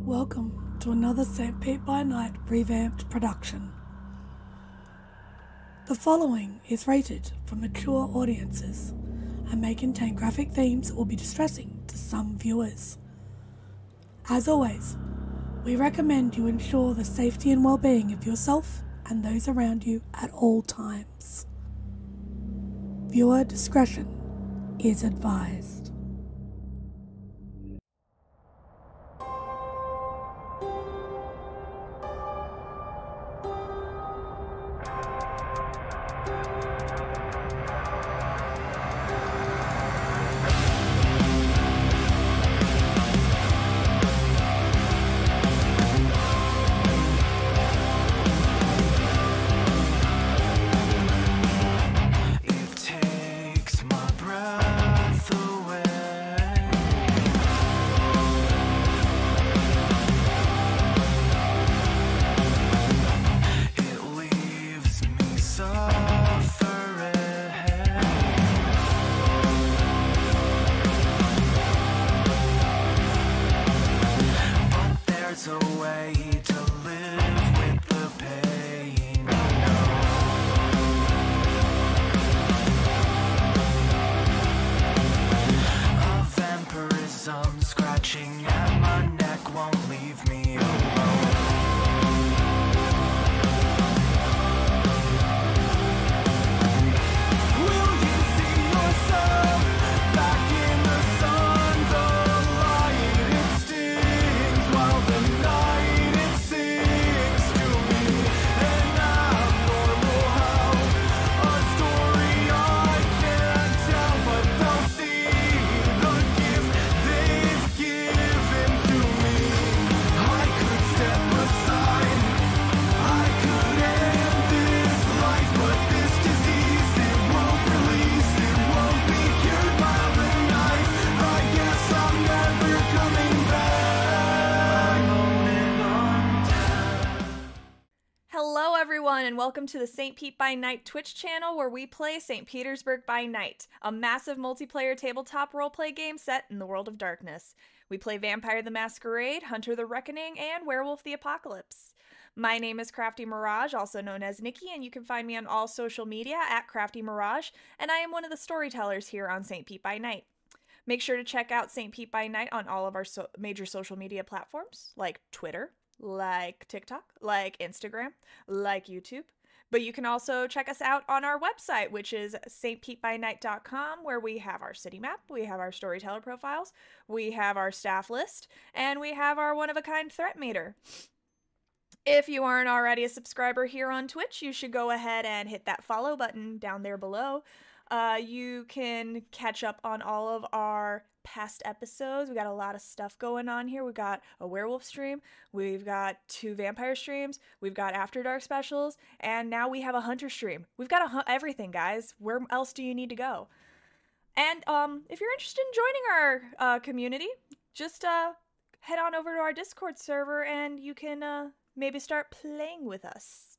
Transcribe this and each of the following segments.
Welcome to another St. By Night revamped production. The following is rated for mature audiences and may contain graphic themes that will be distressing to some viewers. As always, we recommend you ensure the safety and well-being of yourself and those around you at all times. Viewer discretion is advised. And welcome to the St. By Night Twitch channel where we play St. Petersburg By Night, a massive multiplayer tabletop roleplay game set in the world of darkness. We play Vampire the Masquerade, Hunter the Reckoning, and Werewolf the Apocalypse. My name is Crafty Mirage, also known as Nikki, and you can find me on all social media at Crafty Mirage, and I am one of the storytellers here on St. By Night. Make sure to check out St. By Night on all of our major social media platforms, like Twitter, like TikTok, like Instagram, like YouTube. But you can also check us out on our website, which is stpbynight.com, where we have our city map, we have our storyteller profiles, we have our staff list, and we have our one-of-a-kind threat meter. If you aren't already a subscriber here on Twitch, you should go ahead and hit that follow button down there below. You can catch up on all of our past episodes. We got a lot of stuff going on here. We've got a werewolf stream, we've got 2 vampire streams, we've got After Dark specials, and now we have a hunter stream. We've got everything, guys. Where else do you need to go? And if you're interested in joining our community, just head on over to our Discord server and you can maybe start playing with us.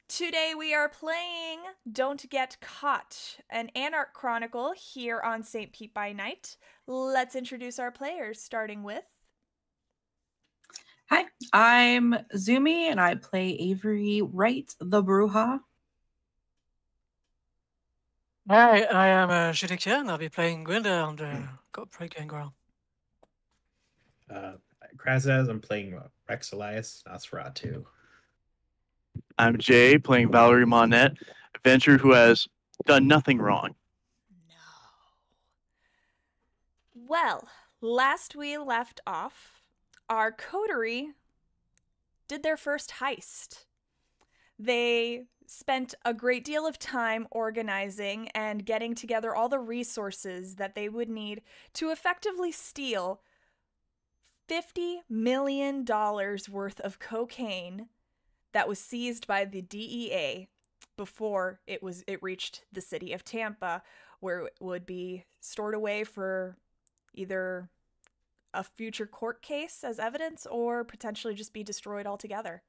Today we are playing Don't Get Caught, an Anarch Chronicle here on St. By Night. Let's introduce our players, starting with... Hi, I'm Zumi, and I play Avery Wright, the Bruja. Hi, I am Judicia, and I'll be playing Gwenda on the Coterie Girl. Krazaz, I'm playing Rex Elias Nosferatu. I'm Jay, playing Valerie Monette, adventurer who has done nothing wrong. No. Well, last we left off, our coterie did their first heist. They spent a great deal of time organizing and getting together all the resources that they would need to effectively steal $50 million worth of cocaine that was seized by the DEA before it reached the city of Tampa, where it would be stored away for either a future court case as evidence or potentially just be destroyed altogether.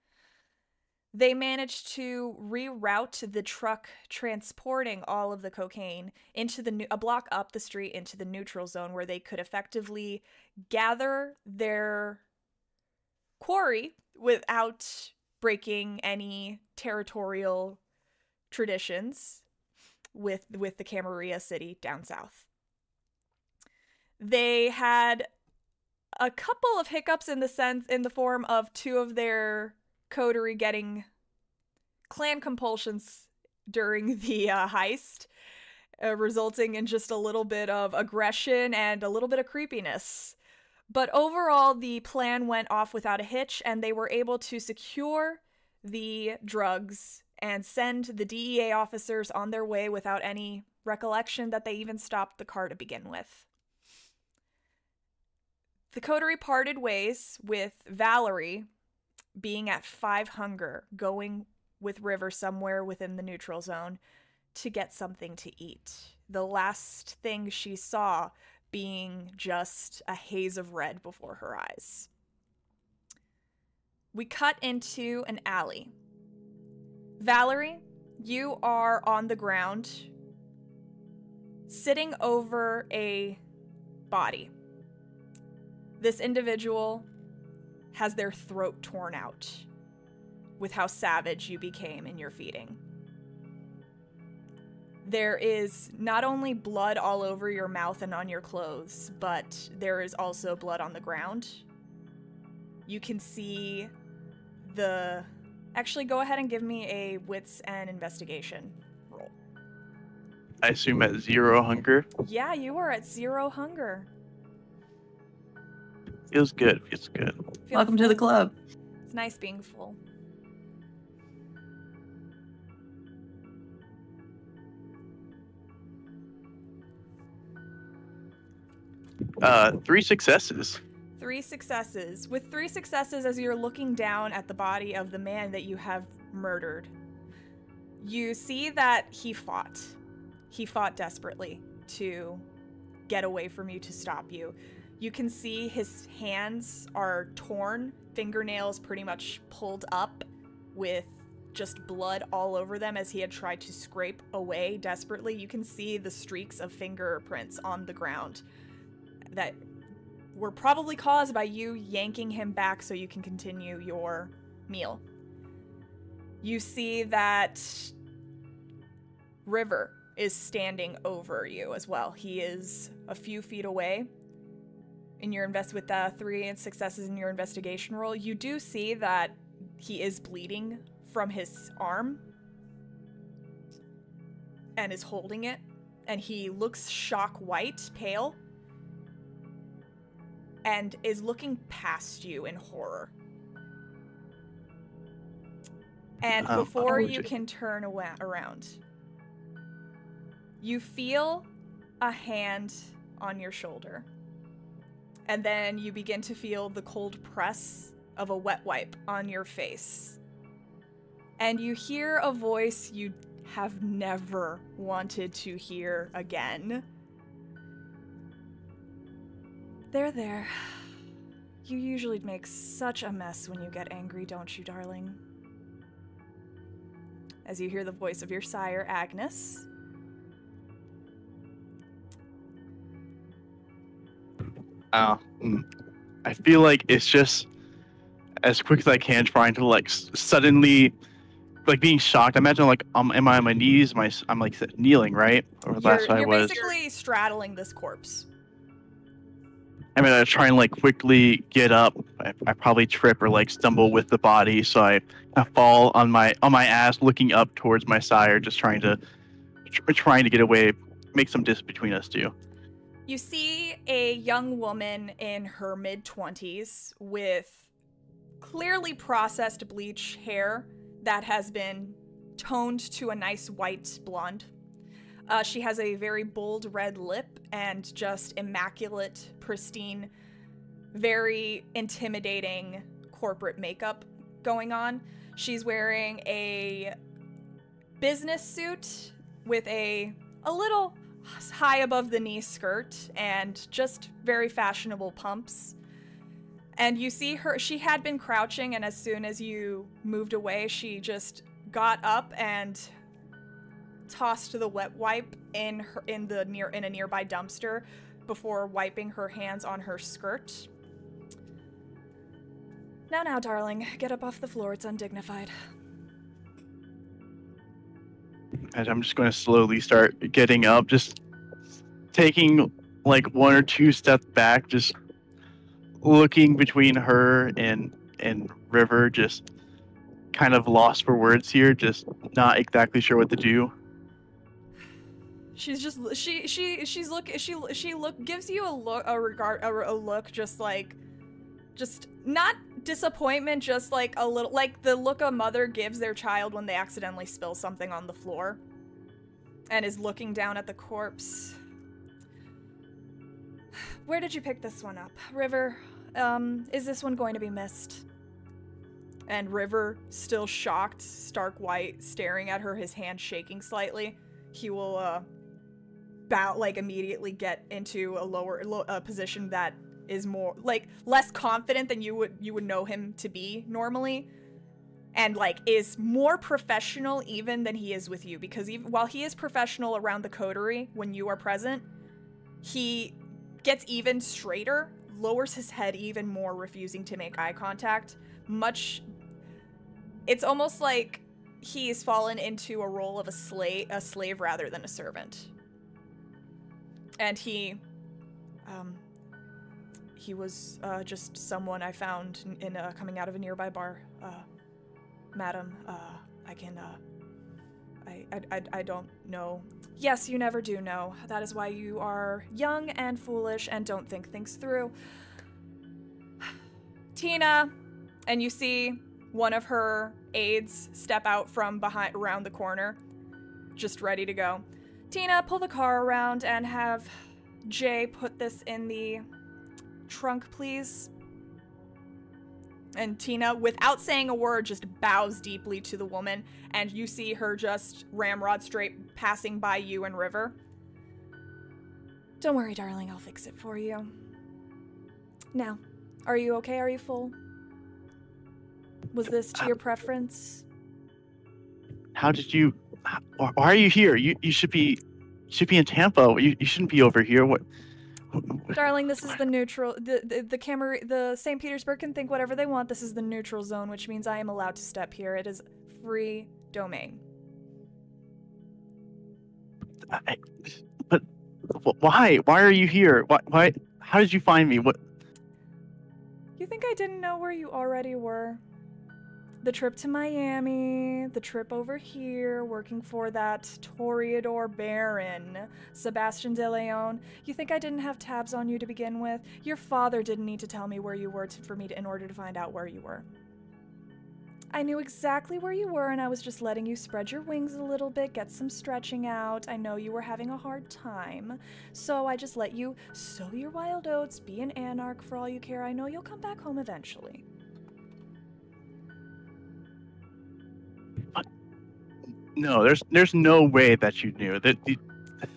They managed to reroute the truck transporting all of the cocaine into a block up the street into the neutral zone, where they could effectively gather their quarry without breaking any territorial traditions with the Camarilla city down south. They had a couple of hiccups in the form of two of their coterie getting clan compulsions during the heist, resulting in just a little bit of aggression and a little bit of creepiness. But overall, the plan went off without a hitch, and they were able to secure the drugs and send the DEA officers on their way without any recollection that they even stopped the car to begin with. The coterie parted ways, with Valerie being at 5 hunger, going with River somewhere within the neutral zone to get something to eat. The last thing she saw being just a haze of red before her eyes. We cut into an alley. Valerie, you are on the ground, sitting over a body. This individual has their throat torn out with how savage you became in your feeding. There is not only blood all over your mouth and on your clothes, but there is also blood on the ground. You can see the... Actually, go ahead and give me a wits and investigation roll. I assume at 0 hunger. Yeah, you are at 0 hunger. Feels good. Feels good. Welcome to the club. It's nice being full. Three successes. 3 successes. With 3 successes, as you're looking down at the body of the man that you have murdered, you see that he fought. He fought desperately to get away from you, to stop you. You can see his hands are torn, fingernails pretty much pulled up with just blood all over them as he had tried to scrape away desperately. You can see the streaks of fingerprints on the ground that were probably caused by you yanking him back so you can continue your meal. You see that River is standing over you as well. He is a few feet away. In your with 3 successes in your investigation roll, you do see that he is bleeding from his arm and is holding it, and he looks shock white, pale, and is looking past you in horror. And before you can turn around, you feel a hand on your shoulder. And then you begin to feel the cold press of a wet wipe on your face. And you hear a voice you have never wanted to hear again. There. You usually make such a mess when you get angry, don't you, darling? As you hear the voice of your sire, Agnes. I feel like it's just as quick as I can trying to like suddenly like being shocked. I imagine like am I on my knees? I'm like kneeling, right? Or You're basically straddling this corpse. I'm gonna try and like quickly get up. I probably trip or like stumble with the body, so I fall on my ass, looking up towards my sire, just trying to get away, make some distance between us two. You see a young woman in her mid-20s with clearly processed bleach hair that has been toned to a nice white blonde. She has a very bold red lip and just immaculate, pristine, very intimidating corporate makeup going on. She's wearing a business suit with a little high above the knee skirt and just very fashionable pumps. And you see her, she had been crouching, and as soon as you moved away, she just got up and tossed the wet wipe in a nearby dumpster before wiping her hands on her skirt. Now, darling, get up off the floor. It's undignified. And I'm just going to slowly start getting up, just taking like 1 or 2 steps back, just looking between her and River, just kind of lost for words here, just not exactly sure what to do. She's just gives you a look just not disappointment, just like a little, like the look a mother gives their child when they accidentally spill something on the floor, and is looking down at the corpse. Where did you pick this one up, River? Is this one going to be missed? And River, still shocked, stark white, staring at her, his hand shaking slightly. He will immediately get into a lower position that is more like less confident than you would know him to be normally, and like is more professional even than he is with you, because even while he is professional around the coterie when you are present, he gets even straighter, lowers his head even more, refusing to make eye contact. It's almost like he's fallen into a role of a slave rather than a servant. And he was just someone I found in coming out of a nearby bar. Madam, I don't know. Yes, you never do know. That is why you are young and foolish and don't think things through. Tina, and you see one of her aides step out from around the corner, just ready to go. Tina, pull the car around and have Jay put this in the trunk, please. And Tina, without saying a word, just bows deeply to the woman, and you see her just ramrod straight passing by you and River. Don't worry, darling, I'll fix it for you. Now, are you okay? Are you full? Was this to your preference? How did you... Why are you here? You should be in Tampa. You shouldn't be over here. What? Darling, this is the neutral. The St. Petersburg can think whatever they want. This is the neutral zone, which means I am allowed to step here. It is free domain. But why? Why are you here? Why? How did you find me? What? You think I didn't know where you already were? The trip to Miami, the trip over here, working for that Toreador Baron, Sebastian de Leon. You think I didn't have tabs on you to begin with? Your father didn't need to tell me where you were in order to find out where you were. I knew exactly where you were, and I was just letting you spread your wings a little bit, get some stretching out. I know you were having a hard time, so I just let you sow your wild oats, be an anarch for all you care. I know you'll come back home eventually. No, there's no way that you knew that.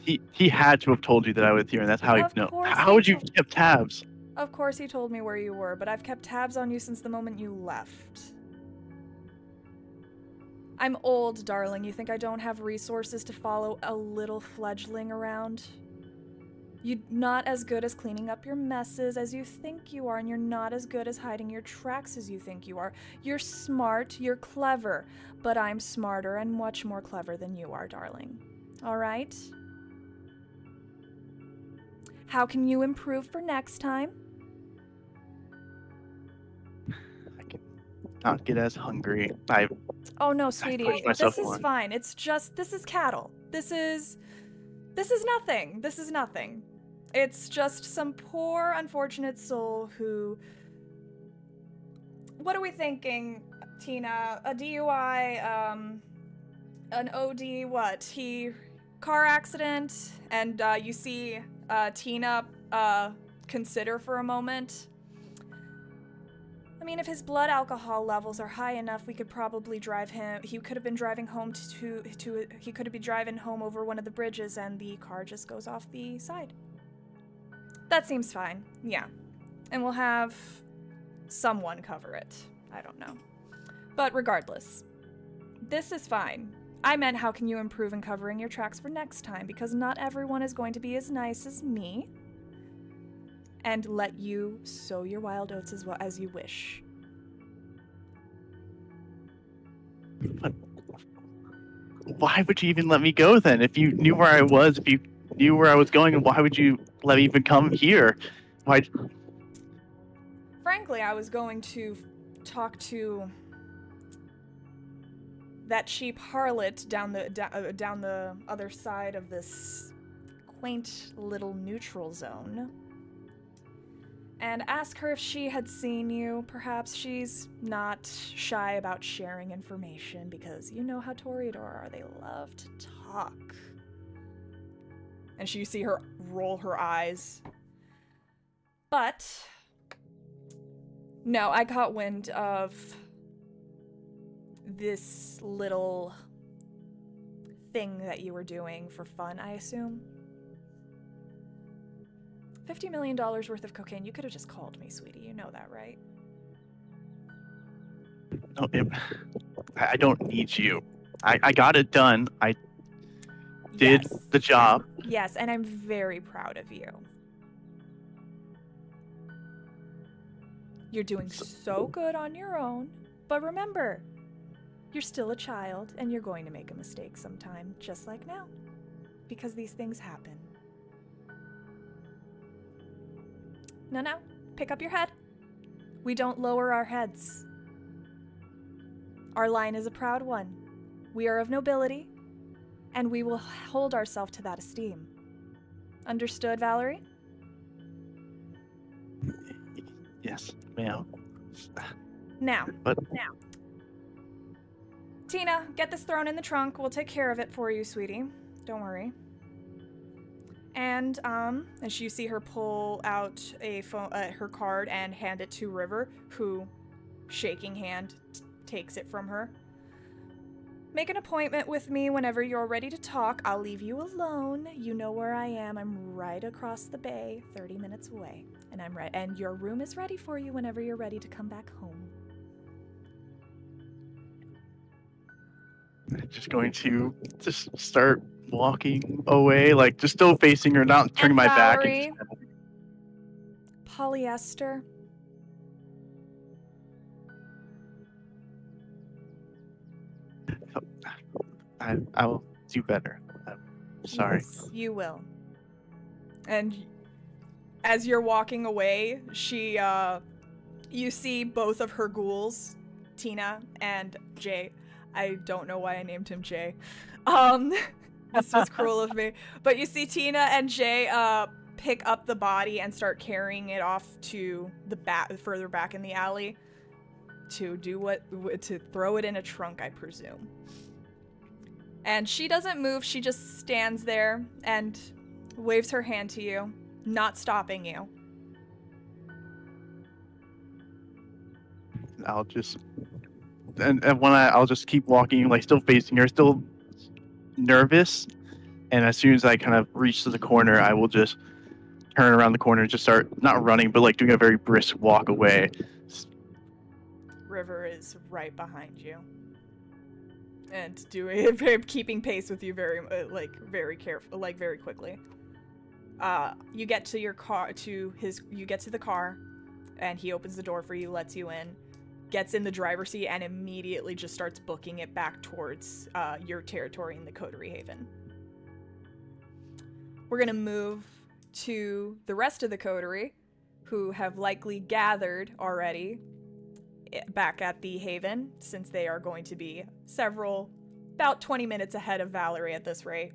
He had to have told you that I was here, and that's how you know. How would you keep tabs? Of course he told me where you were, but I've kept tabs on you since the moment you left. I'm old, darling. You think I don't have resources to follow a little fledgling around? You're not as good as cleaning up your messes as you think you are, and you're not as good as hiding your tracks as you think you are. You're smart, you're clever, but I'm smarter and much more clever than you are, darling. All right? How can you improve for next time? I can not get as hungry. Oh no, sweetie, this is on. fine. It's just, this is cattle. This is nothing. This is nothing. It's just some poor, unfortunate soul who... What are we thinking, Tina? A DUI, an OD, what? Car accident, and you see Tina consider for a moment. I mean, if his blood alcohol levels are high enough, we could probably drive him. He could have been driving home he could have been driving home over one of the bridges, and the car just goes off the side. That seems fine. Yeah. And we'll have someone cover it. I don't know. But regardless, this is fine. I meant how can you improve in covering your tracks for next time, because not everyone is going to be as nice as me and let you sow your wild oats as well as you wish. why would you even let me go then? If you knew where I was, if you knew where I was going, why would you let me even come here? Why? Frankly, I was going to talk to that cheap harlot down the other side of this quaint little neutral zone and ask her if she had seen you. Perhaps she's not shy about sharing information because you know how Toreador are. They love to talk. And you see her roll her eyes. But no, I caught wind of this little thing that you were doing for fun, I assume. $50 million worth of cocaine. You could have just called me, sweetie. You know that, right? No, I don't need you. I got it done. I did the job. Yes, and I'm very proud of you. You're doing so good on your own, but remember, you're still a child and you're going to make a mistake sometime, just like now, because these things happen. No, pick up your head. We don't lower our heads. Our line is a proud one. We are of nobility, and we will hold ourselves to that esteem. Understood, Valerie? Yes, ma'am. Now. But Tina, get this thrown in the trunk. We'll take care of it for you, sweetie. Don't worry. And as you see her pull out her card and hand it to River, who, shaking hand, takes it from her. Make an appointment with me whenever you're ready to talk. I'll leave you alone. You know where I am. I'm right across the bay, 30 minutes away. And your room is ready for you whenever you're ready to come back home. just going to just start walking away, like just still facing her, not turning my back. And polyester. I will do better. I'm sorry. Yes, you will. And as you're walking away, you see both of her ghouls, Tina and Jay. I don't know why I named him Jay. This was cruel of me. But you see Tina and Jay pick up the body and start carrying it off to the further back in the alley to throw it in a trunk, I presume. And she doesn't move. She just stands there and waves her hand to you, not stopping you. I'll just I'll just keep walking, like still facing her, still nervous. And as soon as I kind of reach to the corner, I will just turn around the corner and just start not running, but like doing a very brisk walk away. River is right behind you, and keeping pace with you very careful, like very quickly. You get to your car, you get to the car, and he opens the door for you, lets you in, gets in the driver's seat, and immediately just starts booking it back towards your territory in the Coterie Haven. We're gonna move to the rest of the Coterie, who have likely gathered already back at the Haven, since they are going to be about 20 minutes ahead of Valerie at this rate.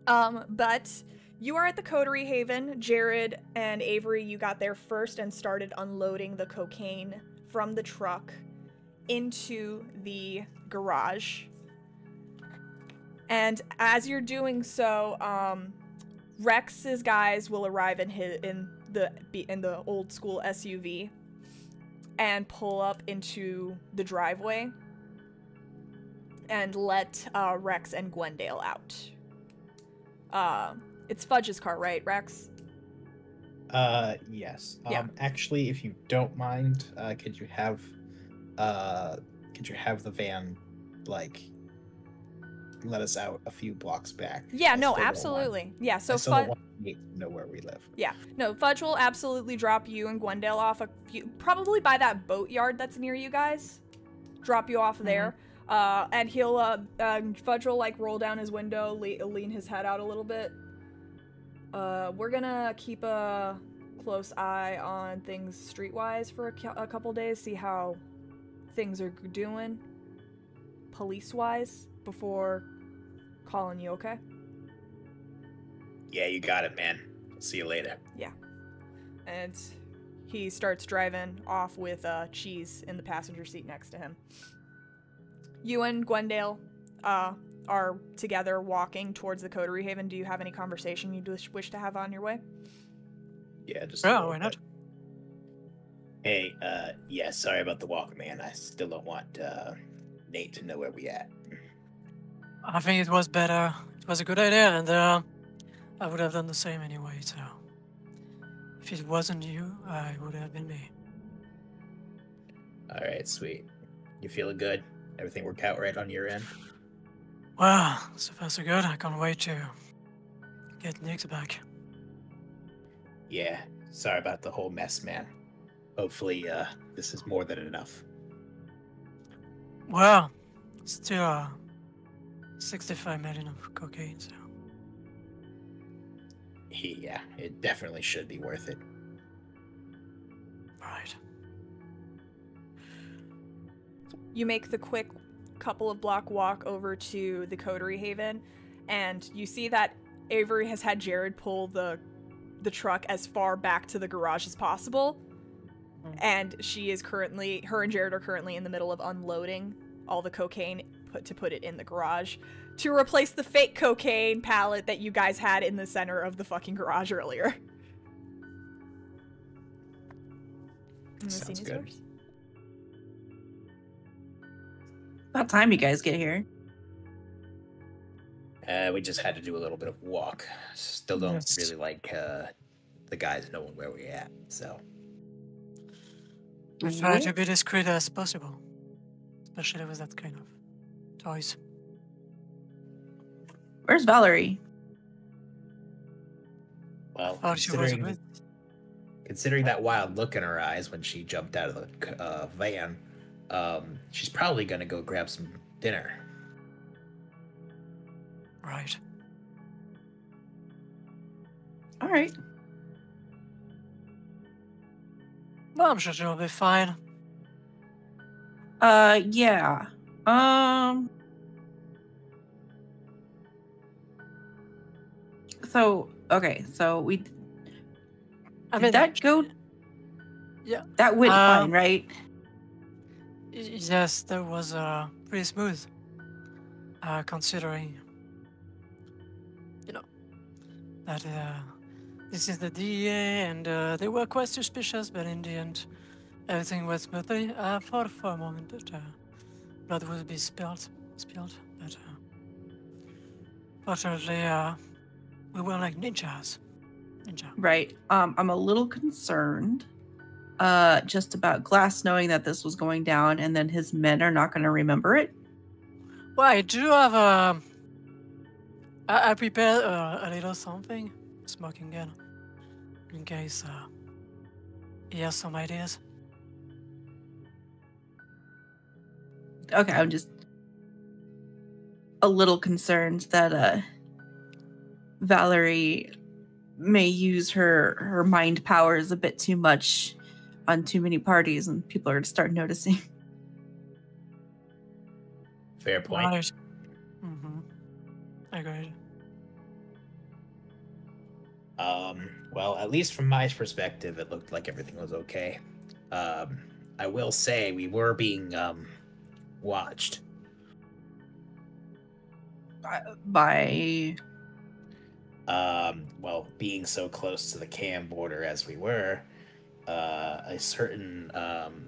But you are at the Coterie Haven. Jared and Avery, you got there first and started unloading the cocaine from the truck into the garage. And as you're doing so, Rex's guys will arrive in the old school SUV and pull up into the driveway and let Rex and Gwendale out. It's Fudge's car, right, Rex? Yes. Yeah. Actually, if you don't mind, could you have the van, like, let us out a few blocks back? Yeah, no, absolutely. Yeah, so Fudge know where we live. Yeah, no, Fudge will absolutely drop you and Gwendale off probably by that boatyard that's near you guys. Drop you off there. And he'll, Fudge will, like, roll down his window, lean his head out a little bit. We're gonna keep a close eye on things streetwise for a couple days, see how things are doing, police-wise, before calling you, okay? Yeah, you got it, man. See you later. Yeah. And he starts driving off with Cheese in the passenger seat next to him. You and Gwendale are together walking towards the Coterie Haven. Do you have any conversation you wish to have on your way? Yeah, just. Oh, why not? Hey, yeah, sorry about the walk, man. I still don't want Nate to know where we at. I think it was better. It was a good idea, and I would have done the same anyway. So, if it wasn't you, it would have been me. All right, sweet. You feeling good? Everything worked out right on your end? Well, so far so good. I can't wait to get Nick back. Yeah, sorry about the whole mess, man. Hopefully, this is more than enough. Well, still 65 million of cocaine, so. Yeah, it definitely should be worth it. Right. You make the quick couple of block walk over to the Coterie Haven, and you see that Avery has had Jared pull the truck as far back to the garage as possible. And her and Jared are currently in the middle of unloading all the cocaine to put it in the garage to replace the fake cocaine pallet that you guys had in the center of the fucking garage earlier. Sounds good. About time you guys get here. We just had to do a little bit of walk. Still don't Yes. really like the guys knowing where we're at, so. I try to be discreet as possible, especially with that kind of toys. Where's Valerie? Well, Thought she was considering, considering that wild look in her eyes when she jumped out of the van, she's probably gonna go grab some dinner. Right. All right. Well, I'm sure she'll be fine. Yeah. So, okay, so we... I Did mean, that go... Yeah. That went fine, right? Yes, that was pretty smooth. Considering, you know, that this is the DEA, and they were quite suspicious, but in the end, everything went smoothly. I thought for a moment that blood would be spilled, but fortunately, we were like ninjas. Right. I'm a little concerned just about Glass knowing that this was going down and then his men are not going to remember it. Well, I do have I prepared a little something, smoking gun, in case he has some ideas. Okay, I'm just a little concerned that Valerie may use her mind powers a bit too much on too many parties and people are going to start noticing. Fair point. Right. Agreed. Well, at least from my perspective, it looked like everything was okay. I will say we were being watched. By... Well, being so close to the Cam border as we were, a certain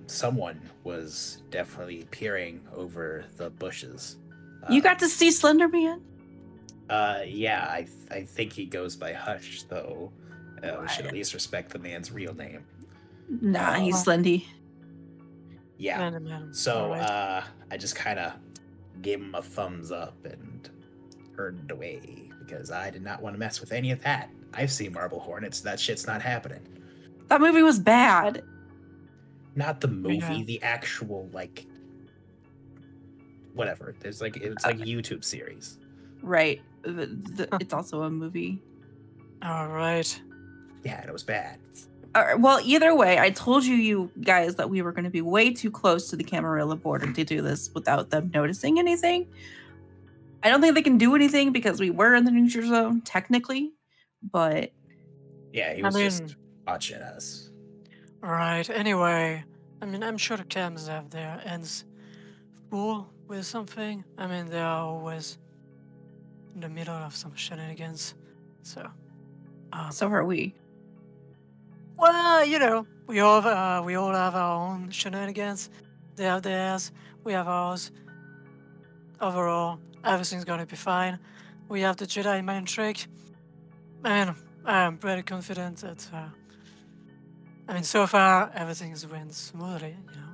someone was definitely peering over the bushes. You got to see Slender Man? Yeah, I think he goes by Hush, though. We should at least respect the man's real name. Nah, he's Slendy. Yeah. Man. So, Alright. I just kind of gave him a thumbs up and turned away because I did not want to mess with any of that. I've seen Marble Hornets. That shit's not happening. That movie was bad. Not the movie, Yeah. the actual, like, whatever. It's like a YouTube series. Right. It's also a movie. All right. Yeah, and it was bad. Well, either way, I told you guys that we were going to be way too close to the Camarilla border to do this without them noticing anything. I don't think they can do anything because we were in the neutral zone, technically, but... Yeah, he was just watching us. Right. Anyway, I mean, I'm sure the cams have their ends full with something. I mean, they are always in the middle of some shenanigans. So. So are we. Well, you know, we all have our own shenanigans. They have theirs. We have ours. Overall, everything's gonna be fine. We have the Jedi mind trick. And I'm pretty confident that. I mean, so far everything's went smoothly. You know,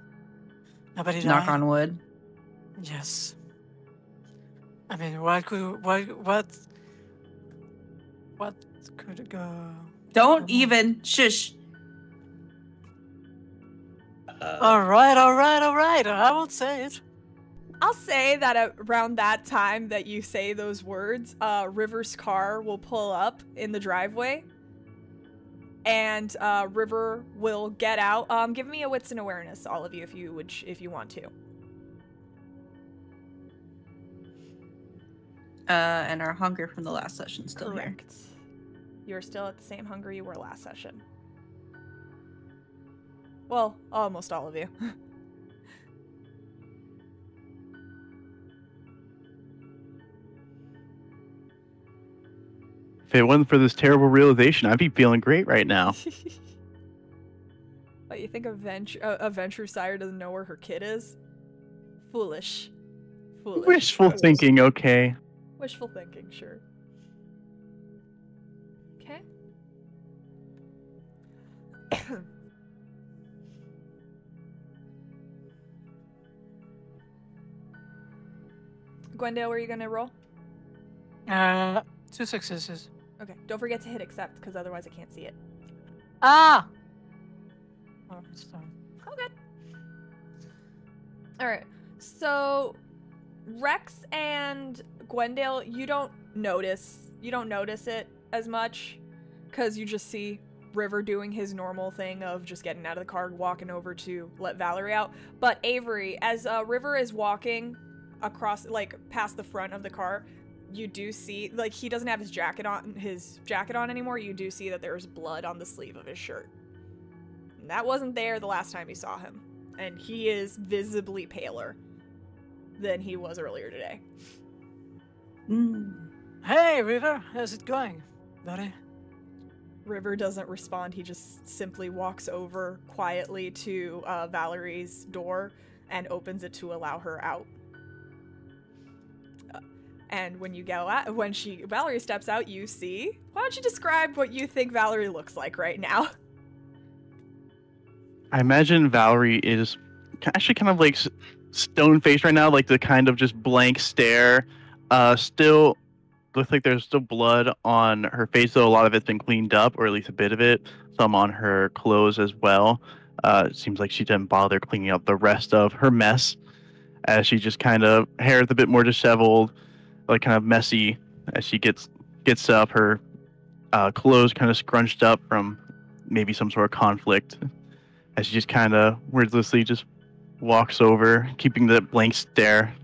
nobody died. Knock on wood. Yes. I mean, what could go? Don't even shush. All right. I won't say it. I'll say that around that time that you say those words, River's car will pull up in the driveway, and River will get out. Give me a wits and awareness, all of you, if you want to. And our hunger from the last session still Correct. You're still at the same hunger you were last session. Well, almost all of you. If it wasn't for this terrible realization, I'd be feeling great right now. What, you think a Venture sire doesn't know where her kid is? Foolish. Wishful thinking, okay. Wishful thinking, sure. Okay. Gwendale, were you gonna roll? 2 successes. Okay, don't forget to hit accept, because otherwise I can't see it. Ah! Oh, it's fine. Okay. Alright, so Rex and Gwendale, you don't notice it as much, because you just see River doing his normal thing of just getting out of the car, walking over to let Valerie out. But Avery, as River is walking across, like, past the front of the car, you do see, like, he doesn't have his jacket on anymore. You do see that there's blood on the sleeve of his shirt. And that wasn't there the last time you saw him. And he is visibly paler than he was earlier today. Hey, River, how's it going, buddy? River doesn't respond. He just simply walks over quietly to Valerie's door and opens it to allow her out. And when Valerie steps out, you see. Why don't you describe what you think Valerie looks like right now? I imagine Valerie is actually kind of like stone-faced right now, like the kind of just blank stare. Still looks like there's still blood on her face, though a lot of it's been cleaned up, or at least a bit of it. Some on her clothes as well. It seems like she didn't bother cleaning up the rest of her mess, as she just kind of hair is a bit more disheveled, like kind of messy as she gets up. Her clothes kind of scrunched up from maybe some sort of conflict, as she just kind of wordlessly just walks over, keeping the blank stare.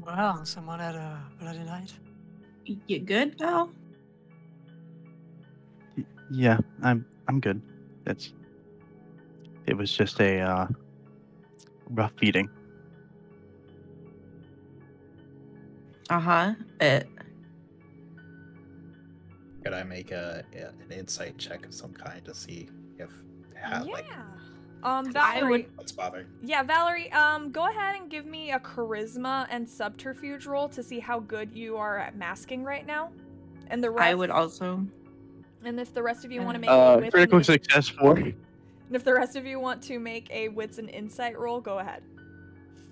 Wow, someone had a bloody night. You good, pal? Yeah, I'm good. It was just a rough feeding. Could I make an insight check of some kind to see if Valerie. What's bothering? Yeah, Valerie. Go ahead and give me a charisma and subterfuge roll to see how good you are at masking right now. And the rest. I would also. And if the rest of you want to make a wits critical success 4. And if the rest of you want to make a wits and insight roll, go ahead.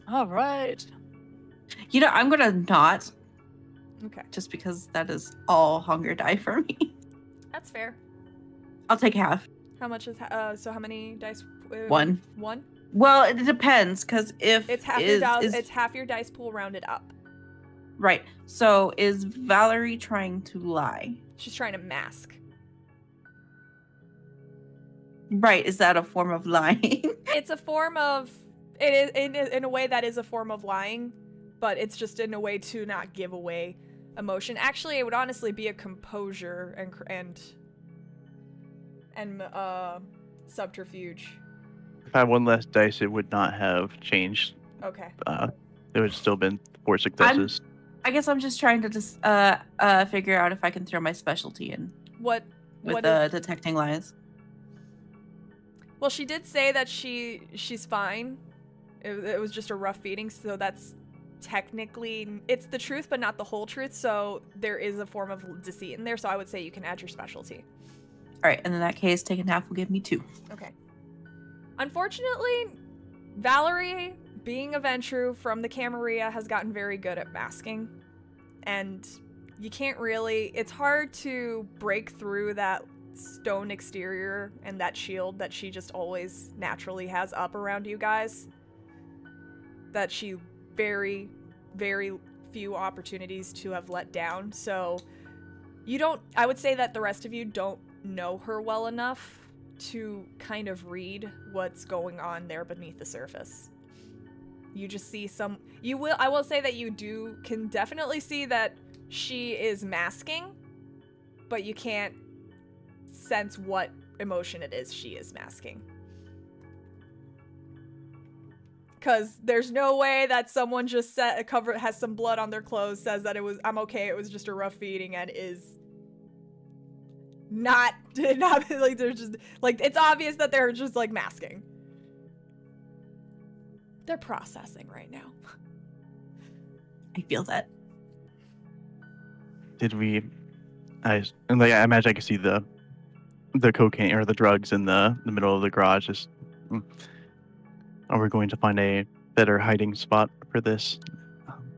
All right. You know, I'm gonna not. Okay. Just because that is all hunger die for me. That's fair. I'll take half. How much is so how many dice? 1. 1? Well, it depends, because if It's half your dice. It's half your dice pool rounded up. Right. So is Valerie trying to lie? She's trying to mask. Right. Is that a form of lying? It's a form of. It is in a way that is a form of lying, but it's just in a way to not give away emotion. Actually, it would honestly be a composure and subterfuge. If I had one less dice, it would not have changed. Okay. It would still been 4 successes. I guess I'm just trying to just figure out if I can throw my specialty in. What with detecting lies. Well, she did say that she's fine. It was just a rough feeding, so that's technically it's the truth, but not the whole truth. So there is a form of deceit in there. So I would say you can add your specialty. All right, and in that case, taking half will give me 2. Okay. Unfortunately, Valerie, being a Ventru from the Camarilla, has gotten very good at masking. And you can't really... It's hard to break through that stone exterior and that shield that she just always naturally has up around you guys. That she very, very few opportunities to have let down. So you don't... I would say that the rest of you don't know her well enough to kind of read what's going on there beneath the surface. You just see some... I will say that you can definitely see that she is masking, but you can't sense what emotion it is she is masking. Because there's no way that someone just has some blood on their clothes, says that I'm okay, it was just a rough feeding, and is not like they're just like it's obvious that they're just like masking. They're processing right now. I feel that. Did we? I imagine I could see the cocaine or the drugs in the middle of the garage. Just are we going to find a better hiding spot for this?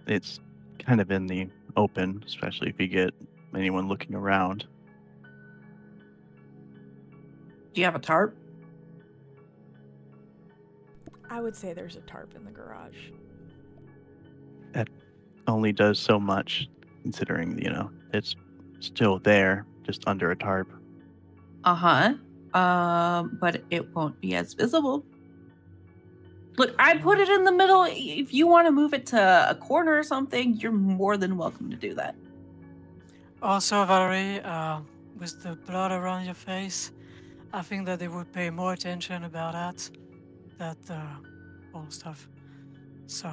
It's kind of in the open, especially if you get anyone looking around. Do you have a tarp? I would say there's a tarp in the garage. That only does so much, considering, it's still there, just under a tarp. Uh-huh. But it won't be as visible. Look, I put it in the middle. If you want to move it to a corner or something, you're more than welcome to do that. Also, Valerie, with the blood around your face, I think that they would pay more attention about that whole stuff. So,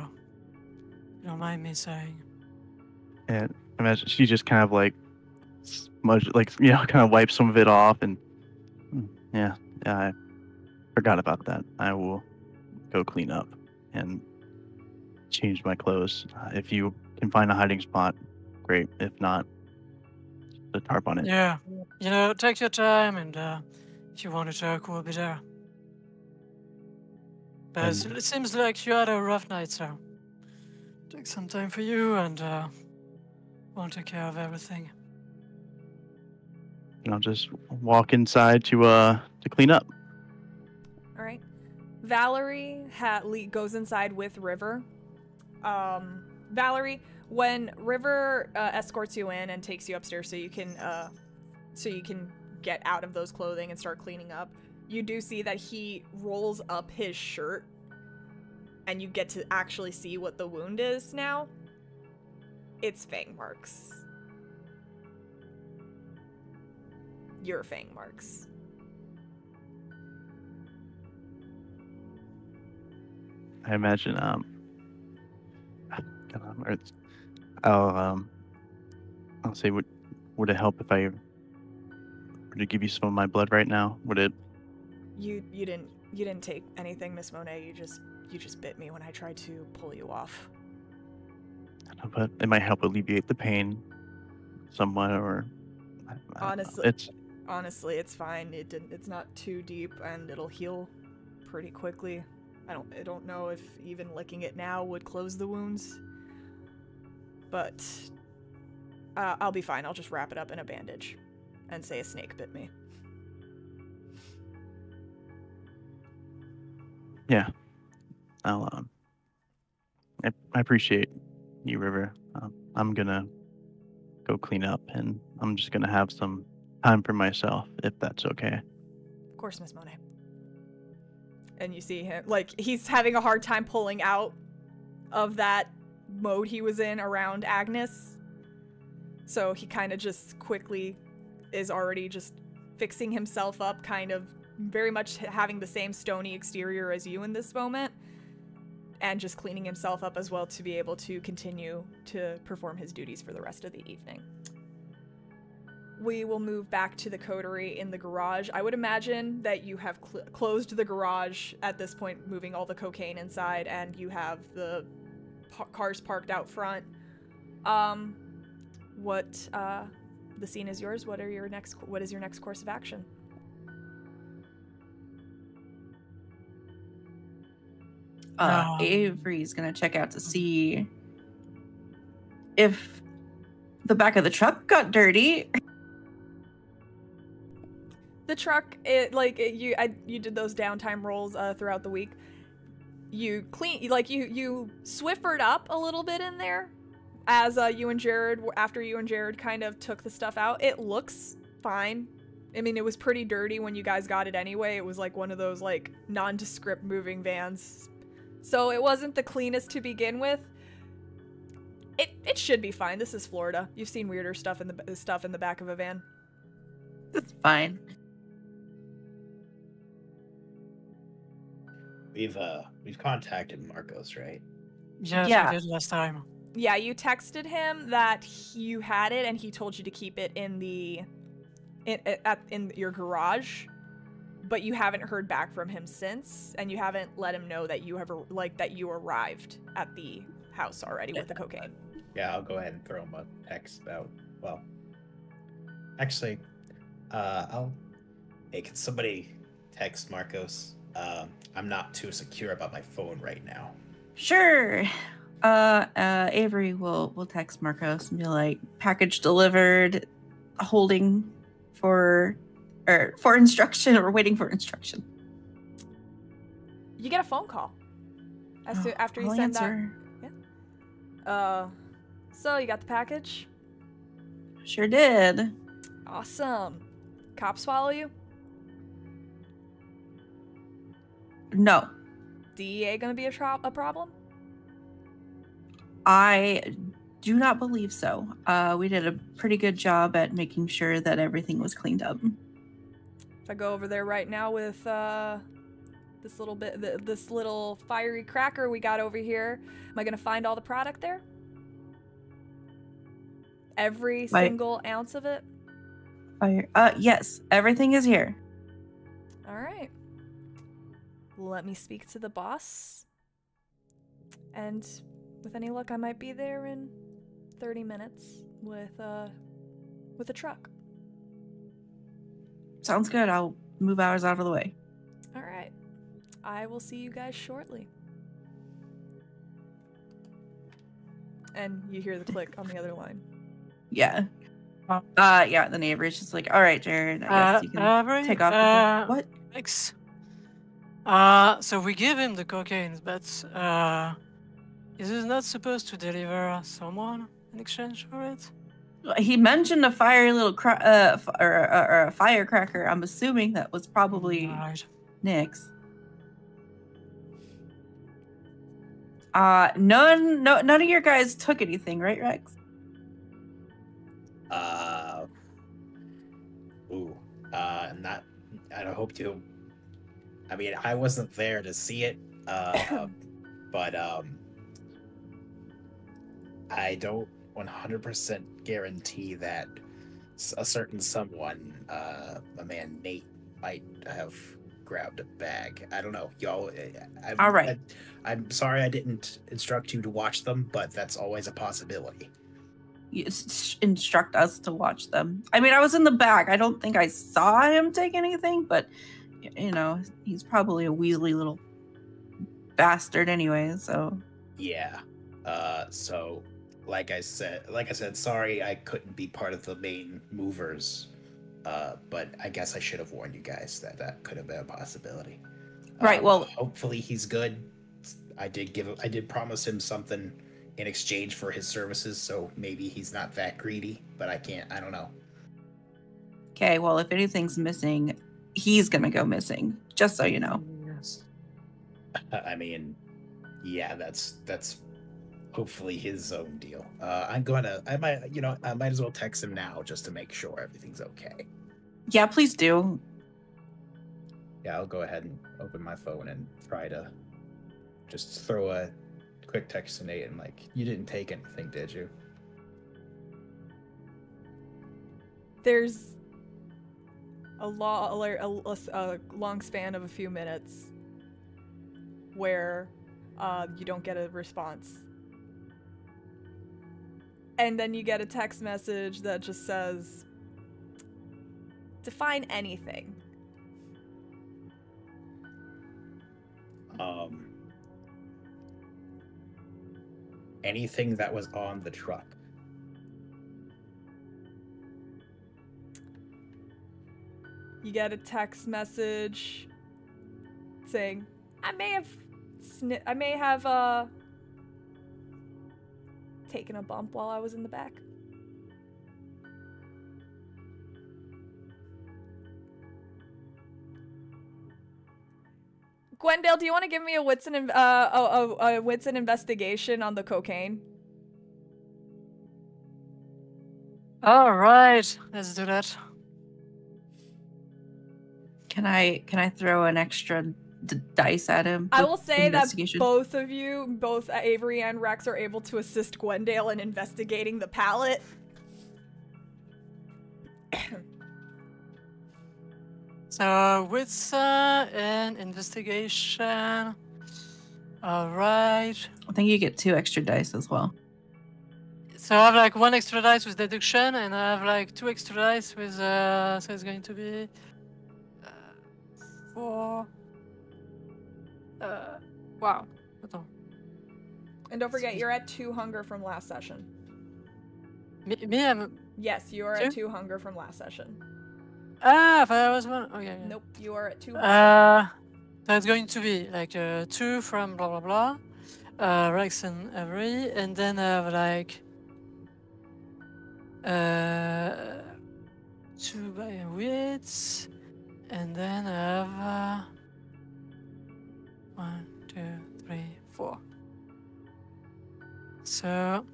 you don't mind me saying. And imagine she just kind of like kind of wipes some of it off, and yeah, I forgot about that. I will go clean up and change my clothes. If you can find a hiding spot, great. If not, the tarp on it. Yeah, take your time, and if you want to talk, we'll be there. But it seems like you had a rough night, so take some time for you, and we'll take care of everything. And I'll just walk inside to clean up. All right. Valerie goes inside with River. Valerie, when River escorts you in and takes you upstairs so you can get out of those clothing and start cleaning up, you do see that he rolls up his shirt, and you get to actually see what the wound is now. It's fang marks. Your fang marks. I imagine I'll say would it help if I were to give you some of my blood right now? Would it? You didn't take anything, Miss Monet. You just bit me when I tried to pull you off. I know, but it might help alleviate the pain somewhat, or honestly, it's fine. It's not too deep, and it'll heal pretty quickly. I don't know if even licking it now would close the wounds, but I'll be fine. I'll just wrap it up in a bandage and say a snake bit me. Yeah, I'll I appreciate you, River. I'm gonna go clean up, and I'm just gonna have some time for myself, if that's okay. Of course, Miss Monet. And you see him, like, he's having a hard time pulling out of that mode he was in around Agnes. So he kind of just quickly is already just fixing himself up, kind of very much having the same stony exterior as you in this moment. And just cleaning himself up as well to be able to continue to perform his duties for the rest of the evening. We will move back to the coterie in the garage. I would imagine that you have closed the garage at this point, moving all the cocaine inside, and you have the cars parked out front. The scene is yours. What is your next course of action? Avery's gonna check out to see if the back of the truck got dirty. The truck, you did those downtime rolls throughout the week. You you Swiffered up a little bit in there as after you and Jared kind of took the stuff out. It looks fine. I mean, it was pretty dirty when you guys got it anyway. It was like one of those like nondescript moving vans. So it wasn't the cleanest to begin with. It should be fine. This is Florida. You've seen weirder stuff in the back of a van. That's fine. We've contacted Marcos, right? Yes, Yeah. we did last time. Yeah, you texted him that you had it and he told you to keep it in your garage. But you haven't heard back from him since, and you haven't let him know that you arrived at the house already with the cocaine. Yeah, I'll go ahead and throw him a text about. Well, actually, hey, can somebody text Marcos? I'm not too secure about my phone right now. Sure. Avery will text Marcos and be like, package delivered, holding for instruction or waiting for instruction. You get a phone call after you I'll send answer. that. Yeah. So you got the package? Sure did. Awesome. Cops follow you? No. DEA gonna be a problem? I do not believe so. We did a pretty good job at making sure that everything was cleaned up. If I go over there right now with this little fiery cracker we got over here, am I gonna find all the product there? Every single ounce of it? Fire. Yes, everything is here. All right. Let me speak to the boss. And with any luck, I might be there in 30 minutes with a truck. Sounds good. I'll move ours out of the way. All right. I will see you guys shortly. And you hear the click on the other line. Yeah. Yeah, the neighbor's just like, all right, Jared, I guess you can Avery, take off. What? Thanks. So we give him the cocaine, but is he not supposed to deliver someone in exchange for it? He mentioned a fiery little or a firecracker. I'm assuming that was probably Right. Nick's. None of your guys took anything, right, Rex? Not. I don't hope to. I mean, I wasn't there to see it, but I don't 100% guarantee that a certain someone, a man Nate, might have grabbed a bag. I don't know, y'all. All right. I'm sorry I didn't instruct you to watch them, but that's always a possibility. You instruct us to watch them. I mean, I was in the back. I don't think I saw him take anything, but you know, he's probably a weaselly little bastard anyway. So Yeah. So like I said, sorry I couldn't be part of the main movers. But I guess I should have warned you guys that could have been a possibility. Right. Well, hopefully he's good. I did promise him something in exchange for his services, so maybe he's not that greedy, but I don't know. Okay, well, if anything's missing, he's gonna go missing, just so you know. Yes. I mean, yeah, that's hopefully his own deal. I might as well text him now just to make sure everything's okay. Yeah, please do. Yeah, I'll go ahead and open my phone and try to just throw a quick text to Nate and like, you didn't take anything, did you? There's a long span of a few minutes where you don't get a response. And then you get a text message that just says, define anything. Anything that was on the truck. You get a text message saying, I may have taken a bump while I was in the back. Gwendale, do you want to give me a wits and investigation on the cocaine? All right, let's do that. Can I throw an extra dice at him? I will say that investigation? both of you, both Avery and Rex, are able to assist Gwendale in investigating the pallet. So, wits and investigation. All right. I think you get 2 extra dice as well. So I have like 1 extra dice with deduction, and I have like 2 extra dice with. So it's going to be 4. Wow. Attends. And don't forget, you're at 2 hunger from last session. Me, I'm. Yes, you are at 2 hunger from last session. Ah, if I was 1. Okay. Yeah. Nope, you are at 2 hunger. So it's going to be like 2 from blah blah blah, Rex and Avery, and then I have like 2 by wits, and then I have 1, 2, 3, 4. So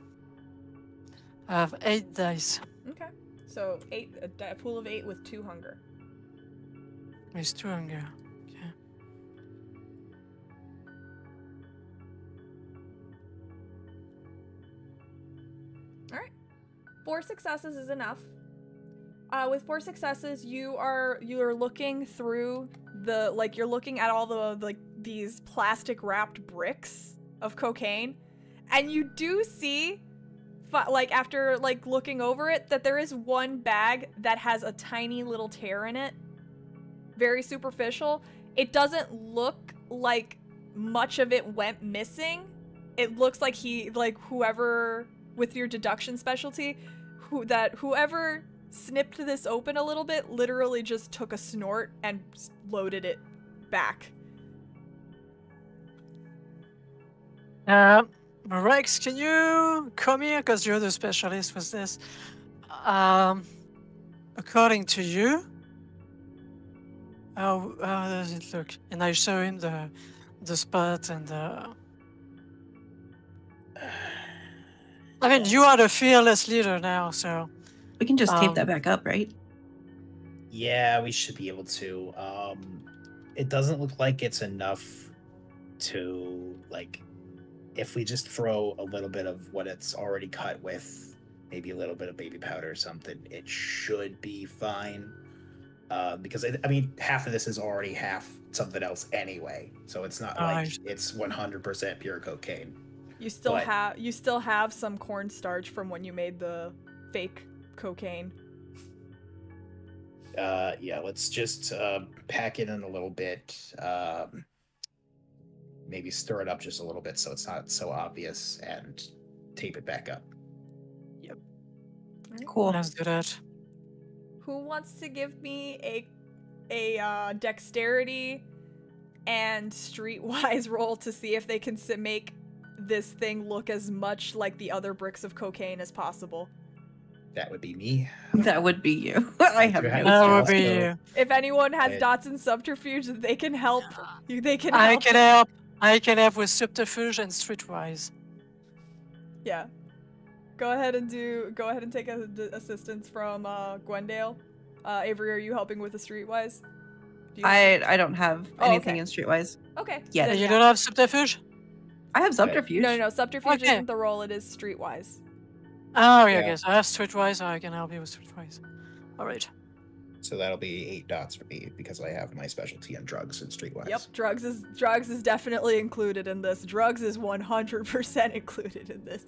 I have 8 dice. Okay. So a pool of 8 with 2 hunger. With 2 hunger. Okay. All right. 4 successes is enough. With 4 successes, you're looking through you're looking at all the these plastic wrapped bricks of cocaine, and you do see, after looking over it, that there is one bag that has a tiny little tear in it. Very superficial. It doesn't look like much of it went missing. It looks like whoever with your deduction specialty, whoever snipped this open a little bit literally just took a snort and loaded it back. Rex, can you come here? Because you're the specialist with this. According to you, how does it look? And I show him the spot and I mean, you are the fearless leader now, so We can just tape that back up, right? Yeah, we should be able to. It doesn't look like it's enough to, if we just throw a little bit of what it's already cut with, maybe a little bit of baby powder or something, it should be fine. Because, half of this is already half something else anyway. So it's not like it's 100% pure cocaine. You still have some cornstarch from when you made the fake cocaine. Yeah, let's just pack it in a little bit. Maybe stir it up just a little bit so it's not so obvious, and tape it back up. Yep. Cool. Let's do that. Who wants to give me a dexterity and Streetwise roll to see if they can make this thing look as much like the other bricks of cocaine as possible. That would be me. That would be you. I have no That would be Also- you. If anyone has Wait. dots and subterfuge, they can help. They can I help. can help. I can help with subterfuge and streetwise. Yeah. Go ahead and take assistance from Gwendale. Avery, are you helping with the Streetwise? Do you I don't have Oh, anything okay. in Streetwise. Okay. Yeah. then You don't have subterfuge? I have subterfuge. No. Subterfuge Okay. isn't the role. It is Streetwise. Oh, yeah, Yeah. okay. So I have streetwise, so I can help you with streetwise. Alright. So that'll be 8 dots for me because I have my specialty in drugs and streetwise. Yep, drugs is definitely included in this. Drugs is 100% included in this.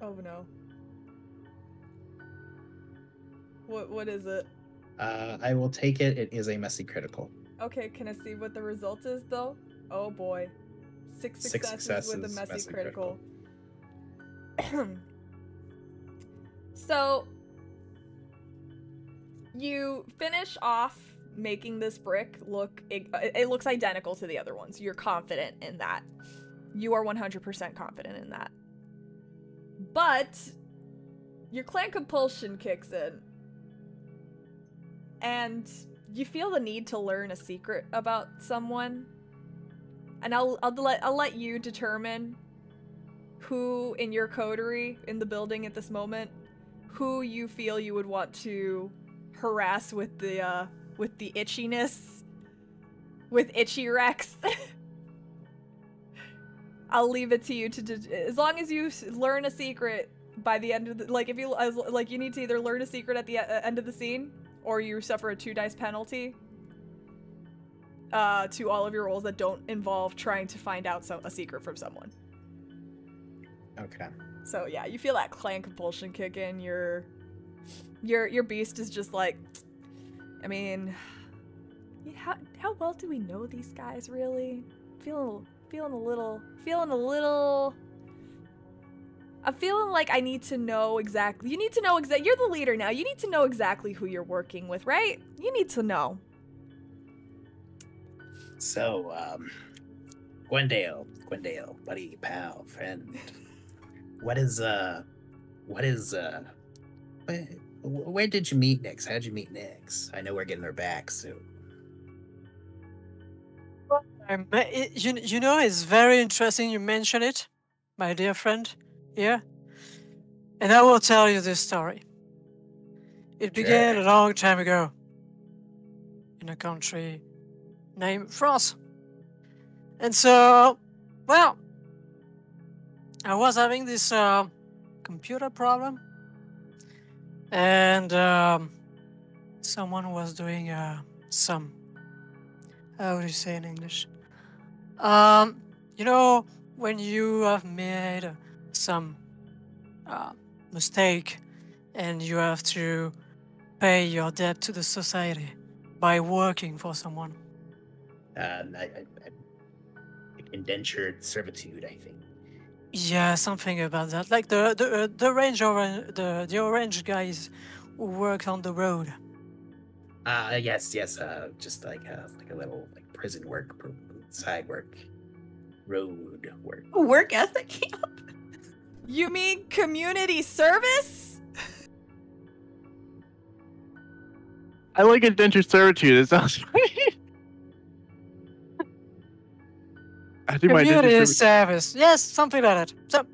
Oh no. What is it? I will take it. It is a messy critical. Okay, can I see what the result is though? Oh boy. Six Six successes with a successes, messy messy critical. So you finish off making this brick look it looks identical to the other ones. You're confident in that. You are 100% confident in that. But your clan compulsion kicks in. And you feel the need to learn a secret about someone. And I'll let you determine who in your coterie in the building at this moment, who you feel you would want to harass with the itchiness, with itchy Rex. I'll leave it to you as long as you learn a secret by the end of the, like if you you need to either learn a secret at the end of the scene or you suffer a 2 dice penalty to all of your rolls that don't involve trying to find out a secret from someone. Okay. So yeah, you feel that clan compulsion kick in. Your beast is just like, I mean, how well do we know these guys really? Feeling a little. I'm feeling like I need to know exactly. You need to know exactly. You're the leader now. You need to know exactly who you're working with, right? You need to know. So, Gwendale, buddy, pal, friend. Where did you meet Nix? How'd you meet Nix? I know we're getting her back soon. You know, it's very interesting you mention it, my dear friend, here. And I will tell you this story. It began a long time ago in a country named France. And so, well, I was having this computer problem, and someone was doing some, how do you say in English? You know, when you have made some mistake and you have to pay your debt to the society by working for someone. Indentured servitude, I think. Yeah, something about that. Like the orange guys who work on the road. Yes. Just like a little like prison work, side work, road work. Work ethic camp. You mean community service? I like indentured servitude. It sounds funny. I do my Community indentured servitude. service. Yes, something like that. So,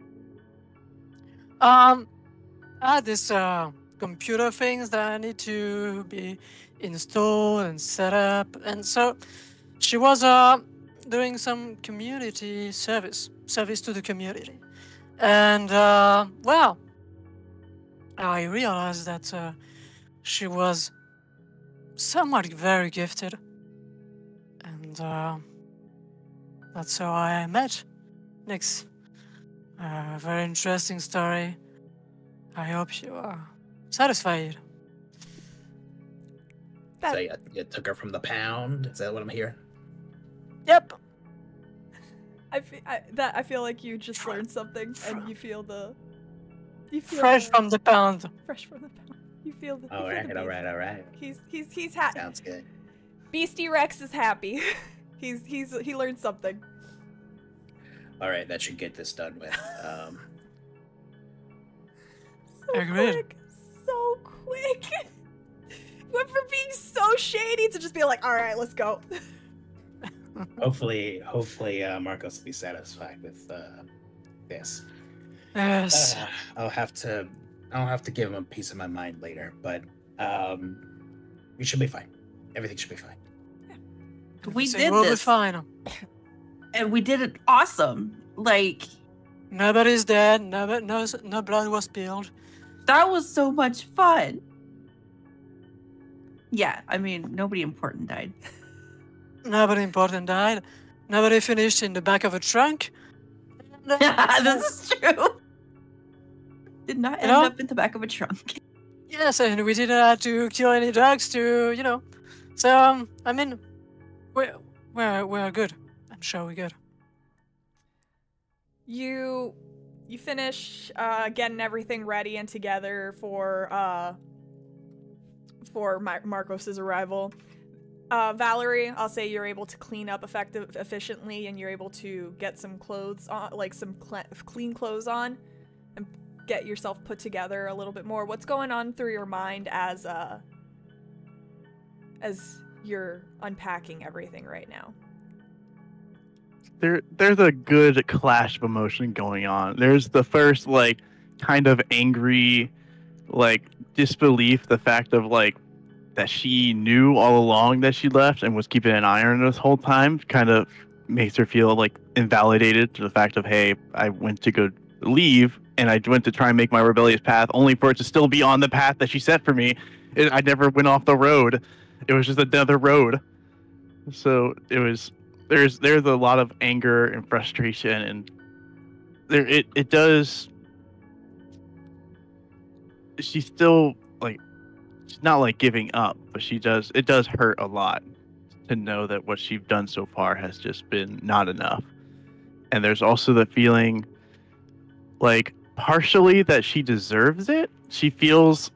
I had this computer things that I need to be installed and set up, and so she was doing some community service to the community, and well, I realized that she was somewhat very gifted, and that's how I met Nix. Very interesting story. I hope you are satisfied. That- So you took her from the pound. Is that what I'm hearing? Yep. I feel like you just learned something, and you feel Fresh from the pound. fresh from the pound. You feel the. All right. He's happy. Sounds good. Beastie Rex is happy. he learned something. All right, that should get this done with. So Agreed. quick. So quick. Went from being so shady to just being like, all right, let's go. hopefully, Marcos will be satisfied with this. Yes. I'll have to give him a piece of my mind later, but we should be fine. Everything should be fine. We So did we'll be this, fine. and we did it awesome. Like, Nobody's dead. No blood was spilled. that was so much fun. Yeah, I mean, nobody important died. Nobody important died. Nobody finished in the back of a trunk. This is true. Did not end up in the back of a trunk. Yes, and we didn't have to kill any dogs to, So, I mean, we're good. I'm sure we're good. You finish getting everything ready and together for Marcos's arrival. Valerie, I'll say you're able to clean up efficiently, and you're able to get some clothes on, like some clean clothes on, and get yourself put together a little bit more. What's going on through your mind as you're unpacking everything right now? There's a good clash of emotion going on. There's the first kind of angry disbelief, the fact of that she knew all along that she left and was keeping an eye on her this whole time, kind of makes her feel invalidated to the fact of, hey, I went to go leave and I went to try and make my rebellious path only for it to still be on the path that she set for me. I never went off the road. It was just another road. So there's a lot of anger and frustration, and it does. She's still she's not giving up, but it does hurt a lot to know that what she's done so far has just been not enough. And there's also the feeling partially that she deserves it. She feels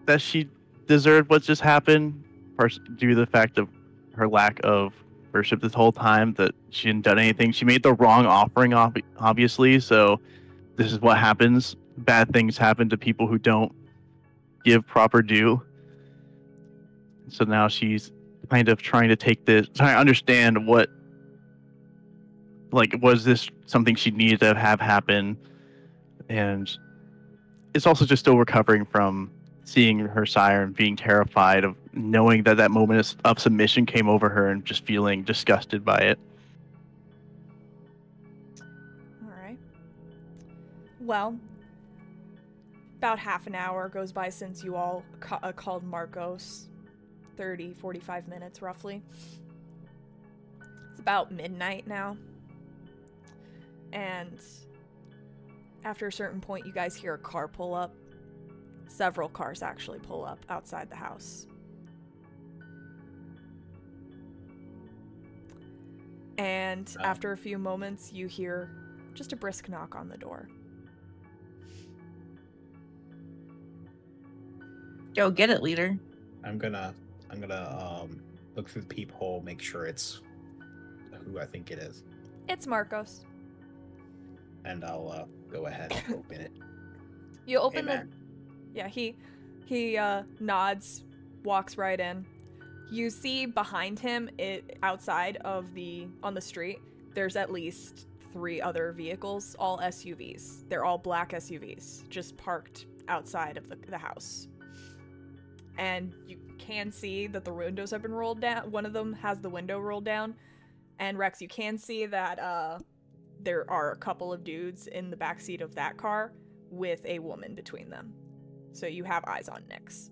that she deserved what just happened, due to the fact of her lack of worship this whole time, that she hadn't done anything. She made the wrong offering, obviously, so this is what happens. Bad things happen to people who don't give proper due. So now she's kind of trying to understand what, was this something she needed to have happen? And it's also just still recovering from seeing her sire and being terrified of knowing that moment of submission came over her and just feeling disgusted by it. All right. Well, about half an hour goes by since you all called Marcos. 30, 45 minutes roughly. It's about midnight now. And after a certain point, you guys hear a car pull up. Several cars actually pull up outside the house. And after a few moments, you hear just a brisk knock on the door. Go get it, leader. I'm gonna look through the peephole, make sure it's who I think it is, It's Marcos. and I'll go ahead and open it. You open Hey, the... man. Yeah, he nods, walks right in. You see behind him, outside on the street, there's at least 3 other vehicles, all SUVs. They're all black SUVs, just parked outside of the house. And you can see that the windows have been rolled down. One of them has the window rolled down. And Rex, you can see that there are a couple of dudes in the backseat of that car with a woman between them. So you have eyes on Nyx.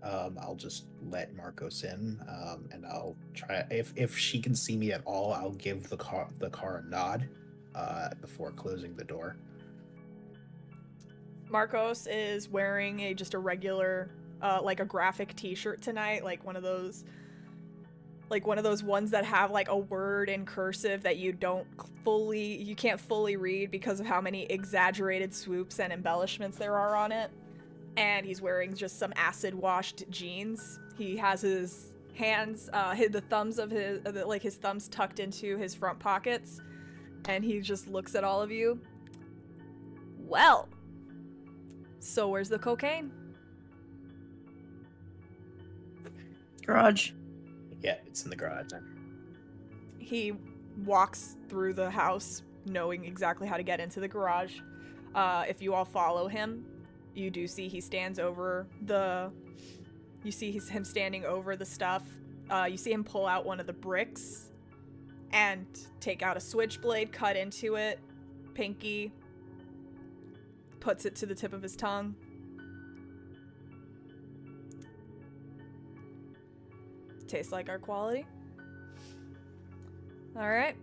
I'll just let Marcos in, and I'll try. If she can see me at all, I'll give the car a nod before closing the door. Marcos is wearing just a regular, a graphic t-shirt tonight, like one of those like one of those ones that have like a word in cursive that you can't fully read because of how many exaggerated swoops and embellishments there are on it. And he's wearing just some acid washed jeans. He has his hands, the thumbs of his thumbs tucked into his front pockets, and he just looks at all of you. Well, so where's the cocaine? Garage. Yeah, it's in the garage. He walks through the house knowing exactly how to get into the garage. If you all follow him, you do see he stands over the... You see him standing over the stuff. You see him pull out one of the bricks and take out a switchblade, cut into it, pinky, puts it to the tip of his tongue. Tastes like our quality. All right,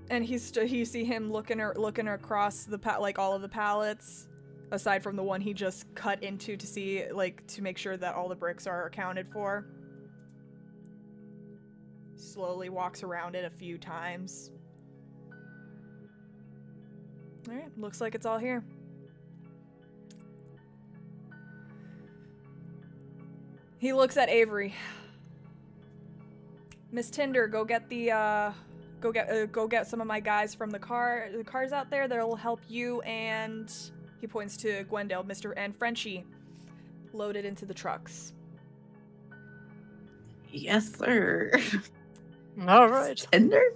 and you see him looking across the all of the pallets, aside from the one he just cut into to see to make sure that all the bricks are accounted for. Slowly walks around it a few times. All right, looks like it's all here. He looks at Avery. Miss Tinder, go get some of my guys from the cars out there. That'll help you and he points to Gwendale, Mr. and Frenchie, loaded into the trucks. Yes, sir. All right. Tinder?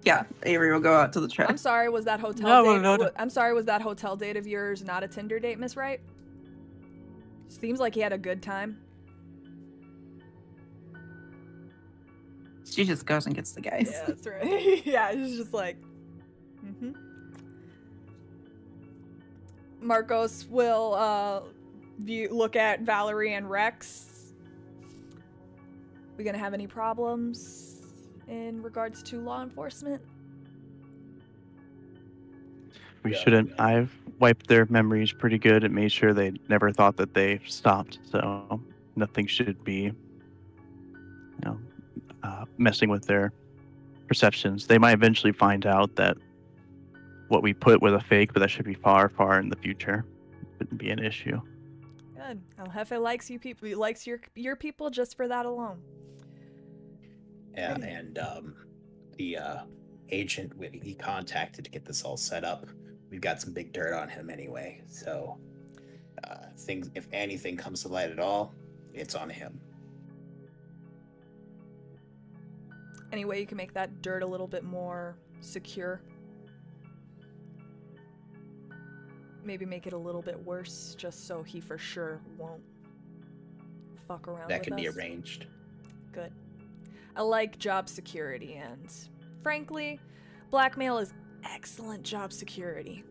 Yeah, Avery will go out to the truck. I'm sorry, was that hotel No, date? we'll load I'm sorry, was that hotel date of yours not a Tinder date, Miss Wright? Seems like he had a good time. She just goes and gets the guys. Yeah, that's right. Yeah, she's just like, Marcos will look at Valerie and Rex. We gonna have any problems in regards to law enforcement? We shouldn't. I've wiped their memories pretty good and made sure they never thought that they stopped. So nothing should be, messing with their perceptions. They might eventually find out that what we put was a fake, but that should be far, far in the future. Wouldn't be an issue. Good. El Jefe likes you people. He likes your people just for that alone. Yeah, and the agent he contacted to get this all set up, we've got some big dirt on him anyway. So if anything comes to light at all, it's on him. Any way you can make that dirt a little bit more secure? Maybe make it a little bit worse, just so he for sure won't fuck around with us. That can be arranged. Good. I like job security, and frankly, blackmail is excellent job security.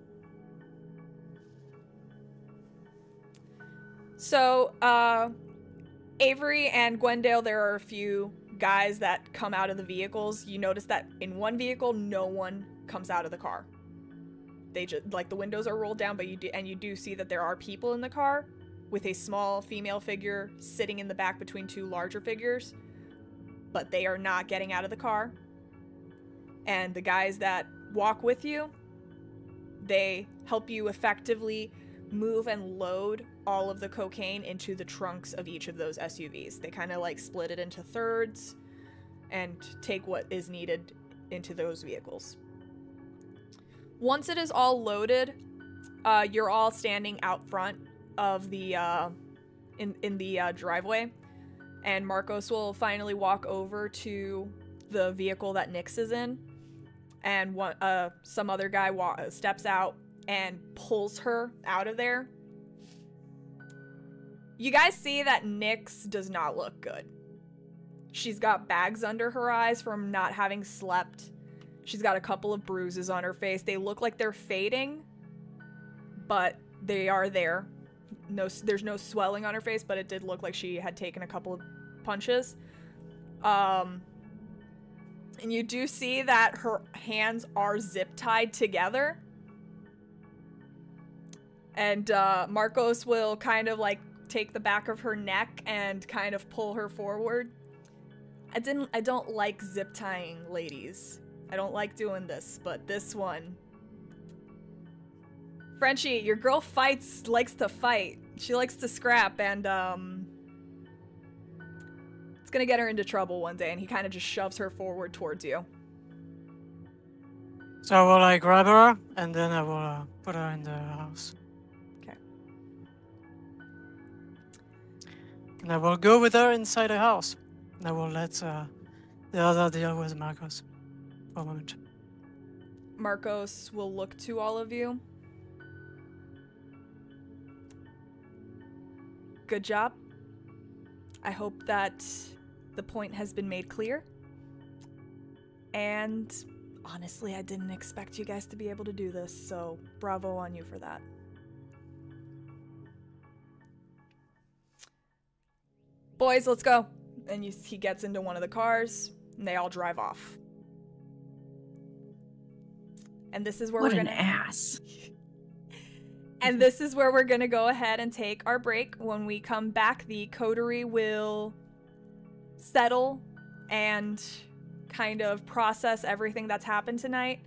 So, Avery and Gwendale, there are a few guys that come out of the vehicles. You notice that in one vehicle, no one comes out of the car. They just, the windows are rolled down, but you do see that there are people in the car with a small female figure sitting in the back between two larger figures, but they are not getting out of the car. And the guys that walk with you, they help you effectively move and load all of the cocaine into the trunks of each of those SUVs. They kind of split it into thirds and take what is needed into those vehicles. Once it is all loaded, you're all standing out front of the in the driveway, and Marcos will finally walk over to the vehicle that Nyx is in, and some other guy steps out and pulls her out of there. You guys see that Nyx does not look good. She's got bags under her eyes from not having slept. She's got a couple of bruises on her face. They look like they're fading, but they are there. There's no swelling on her face, but it did look like she had taken a couple of punches. And you do see that her hands are zip-tied together. And Marcos will kind of take the back of her neck and kind of pull her forward. I don't like zip tying ladies. I don't like doing this, but this one. Frenchie, your girl likes to fight. She likes to scrap, and it's gonna get her into trouble one day, and he kind of just shoves her forward towards you. So I will like grab her and then I will put her in the house. Okay. And I will go with her inside the house. And I will let the other deal with Marcos for a moment. Marcos will look to all of you. Good job. I hope that the point has been made clear. And honestly, I didn't expect you guys to be able to do this, so bravo on you for that. Boys, let's go. And he gets into one of the cars, and they all drive off. And this is where What we're an gonna ass. And this is where we're gonna go ahead and take our break. When we come back, the coterie will settle and kind of process everything that's happened tonight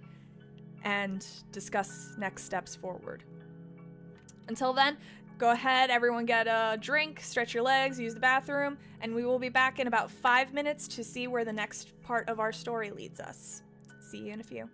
and discuss next steps forward. Until then, go ahead, everyone get a drink, stretch your legs, use the bathroom, and we will be back in about 5 minutes to see where the next part of our story leads us. See you in a few.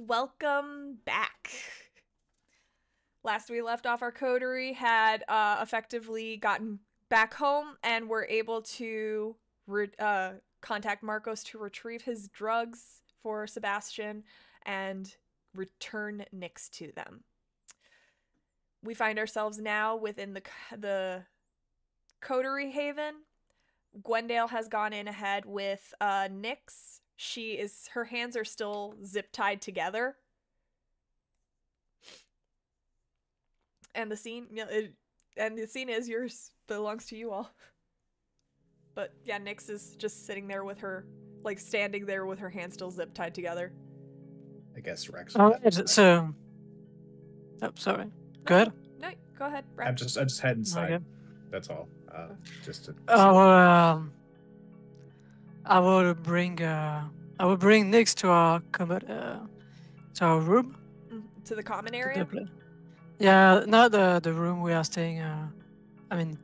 welcome back. Last we left off, our coterie had effectively gotten back home and were able to contact Marcos to retrieve his drugs for Sebastian and return Nyx to them. We find ourselves now within the coterie haven. Gwendale has gone in ahead with Nyx. Her hands are still zip tied together. And the scene is yours, belongs to you all. But yeah, Nyx is just sitting there with her, like standing there with her hands still zip tied together. I guess Rex. Oh, so. Oh, sorry. Go ahead. No, go ahead, Rex. I just head inside. Okay. That's all. Just to. I will bring Nyx to our room. To the common area? Yeah, not the room we are staying. I mean,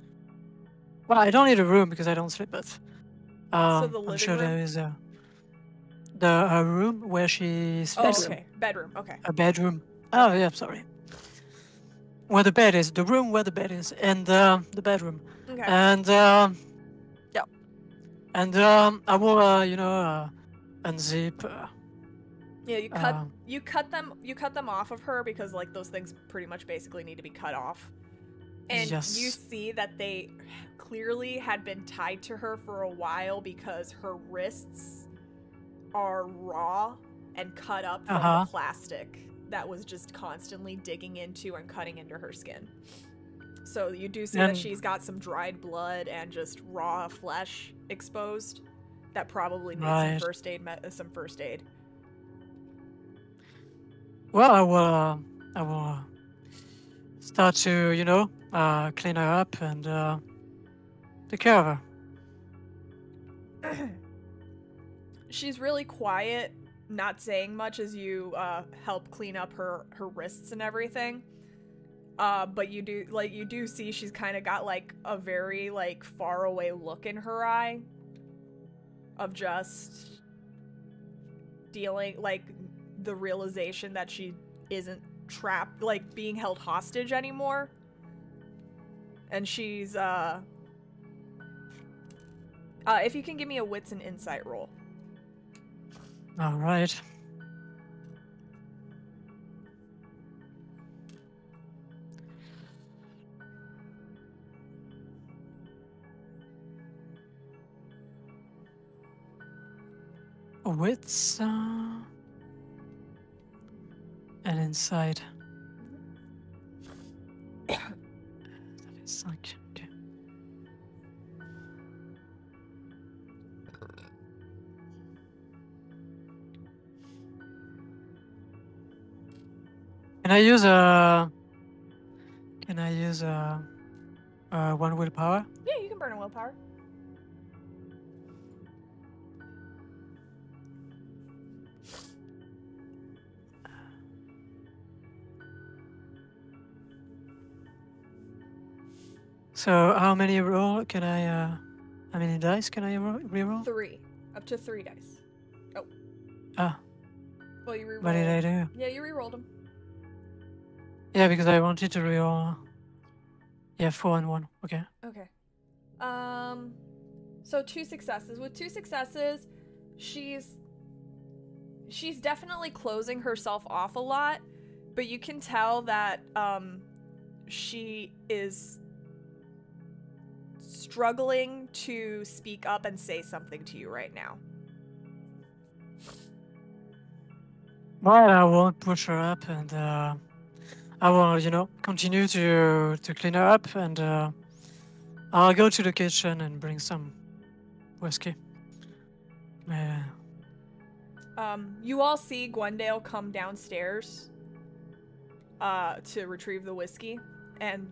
well, I don't need a room because I don't sleep, but So the living I'm sure room? there is a room where she sleeps. Oh, okay. Bedroom. Okay. A bedroom. Oh, yeah, sorry. Where the bed is, the room where the bed is, and the bedroom. Okay. And yeah, and I will unzip. Yeah, you cut them off of her because like those things pretty much basically need to be cut off. And Yes. you see that they clearly had been tied to her for a while because her wrists are raw and cut up from the plastic that was just constantly digging into and cutting into her skin. So you do see that she's got some dried blood and just raw flesh exposed that probably needs some first aid. Well, I will start to clean her up and take care of her. She's really quiet, not saying much as you help clean up her wrists and everything. But you do see she's kind of got like a very like far away look in her eye of just dealing like the realization that she isn't trapped, like being held hostage anymore. And she's if you can give me a wits and insight roll. All right. Wits and inside. It's like, okay. Can I use one willpower? Yeah, you can burn a willpower. So how many roll can I? How many dice can I reroll? 3, up to 3 dice. Oh. Ah. Well, you rerolled. What did I do? Yeah, you rerolled them. Yeah, because I wanted to reroll. Yeah, 4 and 1. Okay. Okay. So 2 successes. With 2 successes, she's definitely closing herself off a lot, but you can tell that she is struggling to speak up and say something to you right now. Well, I won't push her up, and I will, continue to clean her up, and I'll go to the kitchen and bring some whiskey. You all see Gwendale come downstairs to retrieve the whiskey, and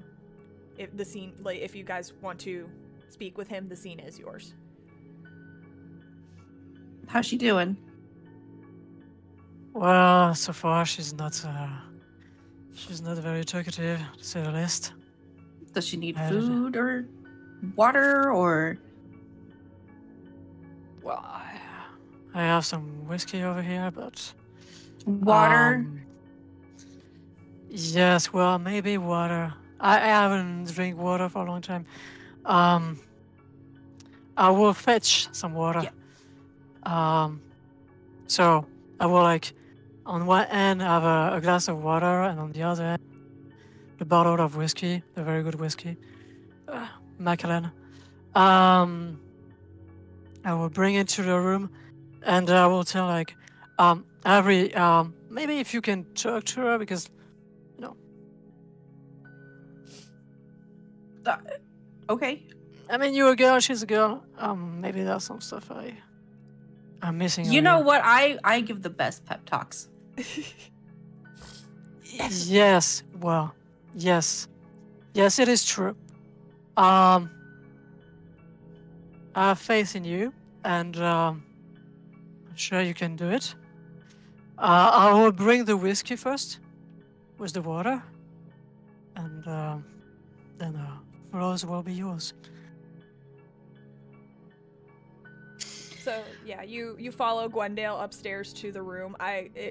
if you guys want to speak with him, the scene is yours. How's she doing? Well, so far she's not very talkative, to say the least. Does she need food or water or? Well, I have some whiskey over here, but Water. Yes, well, maybe water. I haven't drank water for a long time. I will fetch some water. So I will like, on one end have a glass of water, and on the other end, the bottle of whiskey, the very good whiskey, Macallan. I will bring it to the room, and I will tell like, Avery, maybe if you can talk to her because, you know. Okay. I mean, you're a girl, she's a girl. Maybe there's some stuff I'm missing. You know what? I give the best pep talks. Yes. Well, yes. Yes, it is true. I have faith in you, and I'm sure you can do it. I will bring the whiskey first with the water, and then Rose will be yours. So yeah, you follow Gwendale upstairs to the room.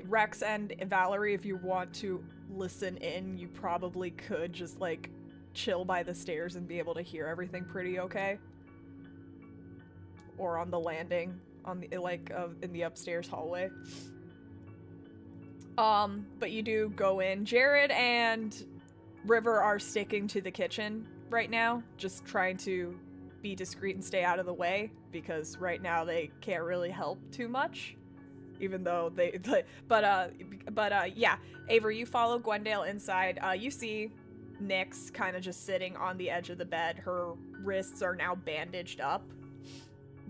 Rex and Valerie, if you want to listen in, you probably could just like chill by the stairs and be able to hear everything pretty okay. Or on the landing, on the in the upstairs hallway. But you do go in. Jared and River are sticking to the kitchen right now, just trying to be discreet and stay out of the way, because right now they can't really help too much, even though yeah, Avery, you follow Gwendale inside. You see Nyx kind of just sitting on the edge of the bed. Her wrists are now bandaged up,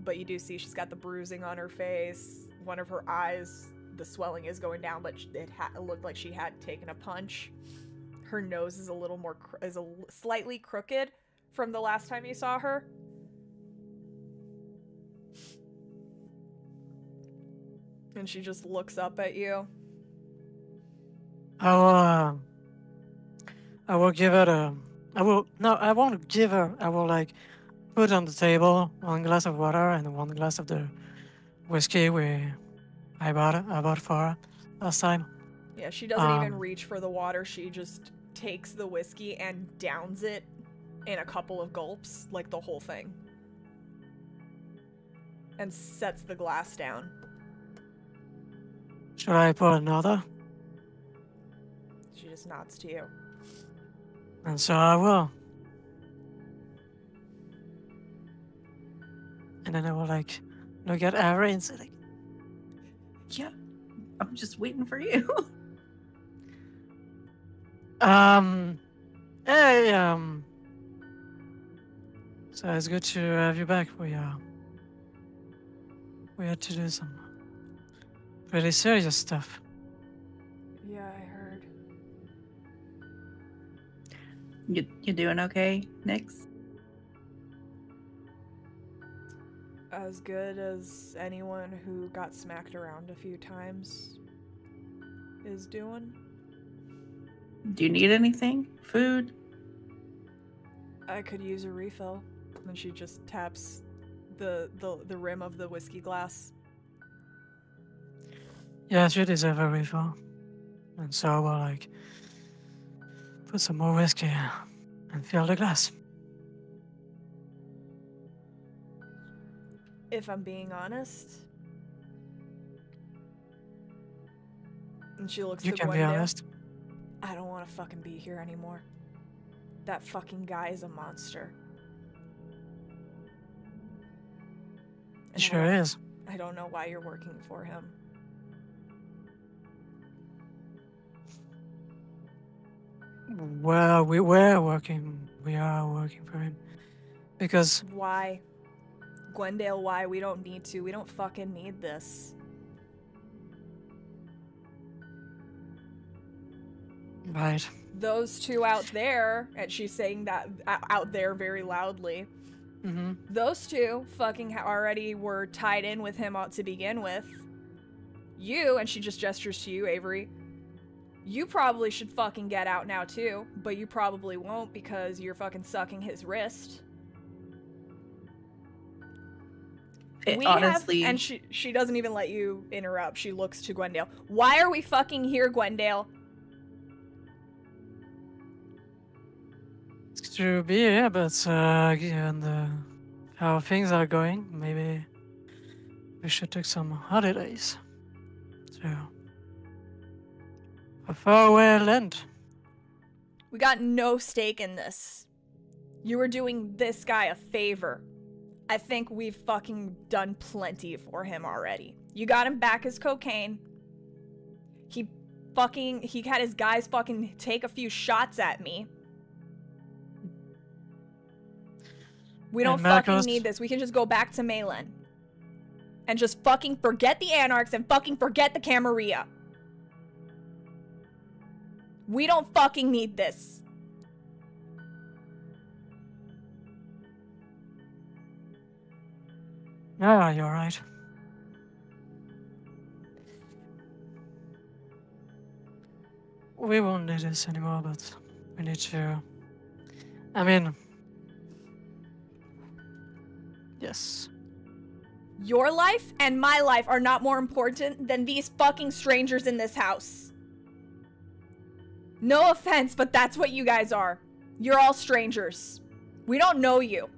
but you do see she's got the bruising on her face. One of her eyes, the swelling is going down, but it looked like she had taken a punch. Her nose is slightly crooked from the last time you saw her. And she just looks up at you. I will give it a. I won't give her. I will like put on the table one glass of water and one glass of the whiskey I bought for her last time. Yeah, she doesn't even reach for the water. She just takes the whiskey and downs it in a couple of gulps, like the whole thing. And sets the glass down. Should I put another? She just nods to you. And so I will. And then I will like look at Avery and say like, yeah, I'm just waiting for you. Hey, so it's good to have you back. We had to do some pretty serious stuff. Yeah, I heard. You doing okay, Nyx? As good as anyone who got smacked around a few times is doing. Do you need anything? Food? I could use a refill. And she just taps the rim of the whiskey glass. Yes, you deserve a refill. And so I will like put some more whiskey and fill the glass. If I'm being honest. And she looks You to can be Gwendale. honest. I don't want to fucking be here anymore. That fucking guy is a monster. It sure is. I don't know why you're working for him. Well, we are working for him. Because Why? Gwendale, why? We don't need to. We don't fucking need this. right. Those two out there, and she's saying that out there very loudly. Mm-hmm. Those two fucking already were tied in with him to begin with. You, and she just gestures to you, Avery, you probably should fucking get out now too, but you probably won't because you're fucking sucking his wrist. honestly, and she doesn't even let you interrupt. She looks to Gwendale. Why are we fucking here, Gwendale? It's to be here, but given how things are going, maybe we should take some holidays. So, a faraway land. We got no stake in this. You were doing this guy a favor. I think we've fucking done plenty for him already. You got him back his cocaine. He had his guys fucking take a few shots at me. We don't fucking need this. We can just go back to Malin. And just fucking forget the Anarchs and fucking forget the Camarilla. We don't fucking need this. Yeah, you're right. We won't need this anymore, but we need to... I mean... Yes. Your life and my life are not more important than these fucking strangers in this house. No offense, but that's what you guys are. You're all strangers. We don't know you.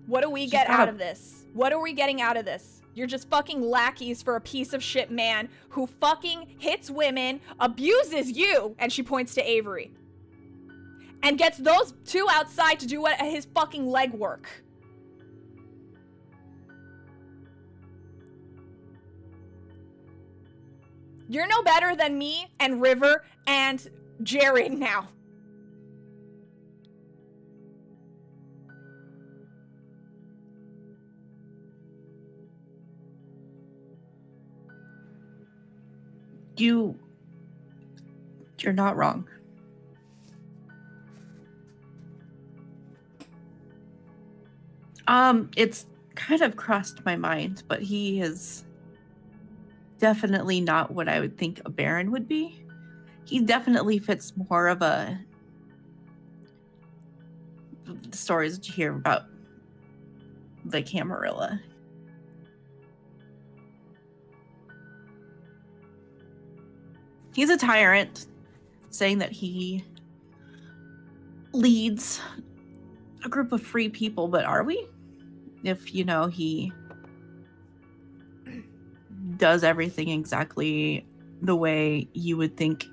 What do we get out of this? What are we getting out of this? You're just fucking lackeys for a piece of shit man who fucking hits women, abuses you, and she points to Avery, and gets those two outside to do his fucking legwork. You're no better than me and River and Jared now. You're not wrong. It's kind of crossed my mind, but he is definitely not what I would think a Baron would be. He definitely fits more of the stories that you hear about the Camarilla. He's a tyrant, saying that he leads a group of free people, but are we? If, he does everything exactly the way you would think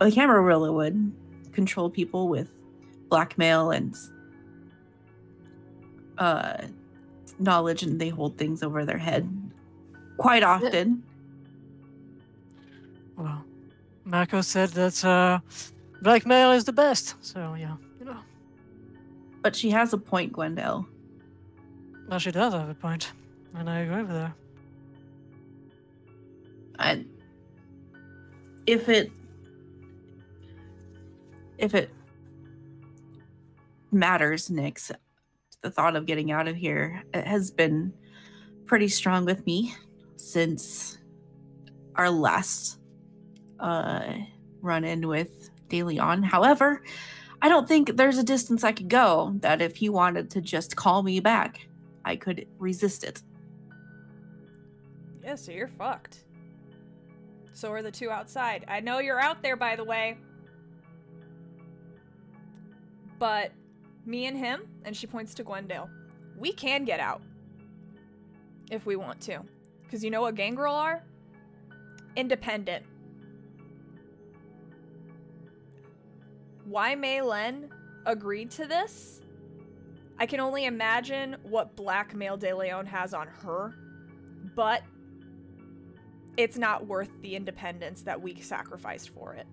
the Camarilla would, control people with blackmail and knowledge, and they hold things over their head quite often. Well, Marco said that blackmail is the best, so yeah, But she has a point, Gwendale. Well, she does have a point, and I agree with her. And if it matters, Nyx, the thought of getting out of here has been pretty strong with me since our last run-in with De Leon. However, I don't think there's a distance I could go that if he wanted to just call me back, I could resist it. Yeah, so you're fucked. So are the two outside. I know you're out there, by the way. But me and him, and she points to Gwendale, we can get out. If we want to. Because you know what Gangrel are? Independent. Why Mei Len agreed to this? I can only imagine what blackmail De Leon has on her, but it's not worth the independence that we sacrificed for it.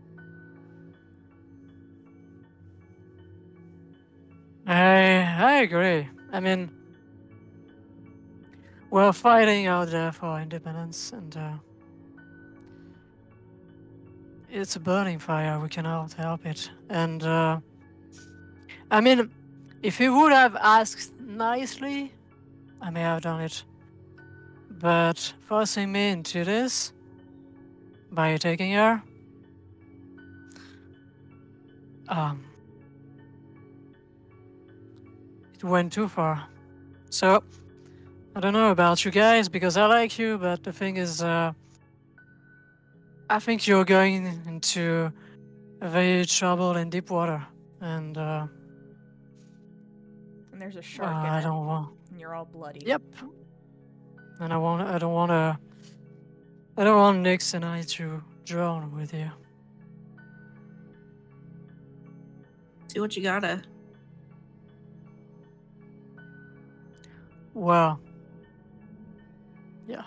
I agree. I mean, we're fighting out there for independence, and it's a burning fire. We cannot help it. And I mean, if he would have asked nicely, I may have done it. But forcing me into this, by taking her. It went too far. So, I don't know about you guys because I like you, but the thing is, I think you're going into very trouble in deep water, and And there's a shark in I it, don't want. and you're all bloody. Yep. And I don't want Nix and I to drown with you. Do what you gotta. Well, yeah.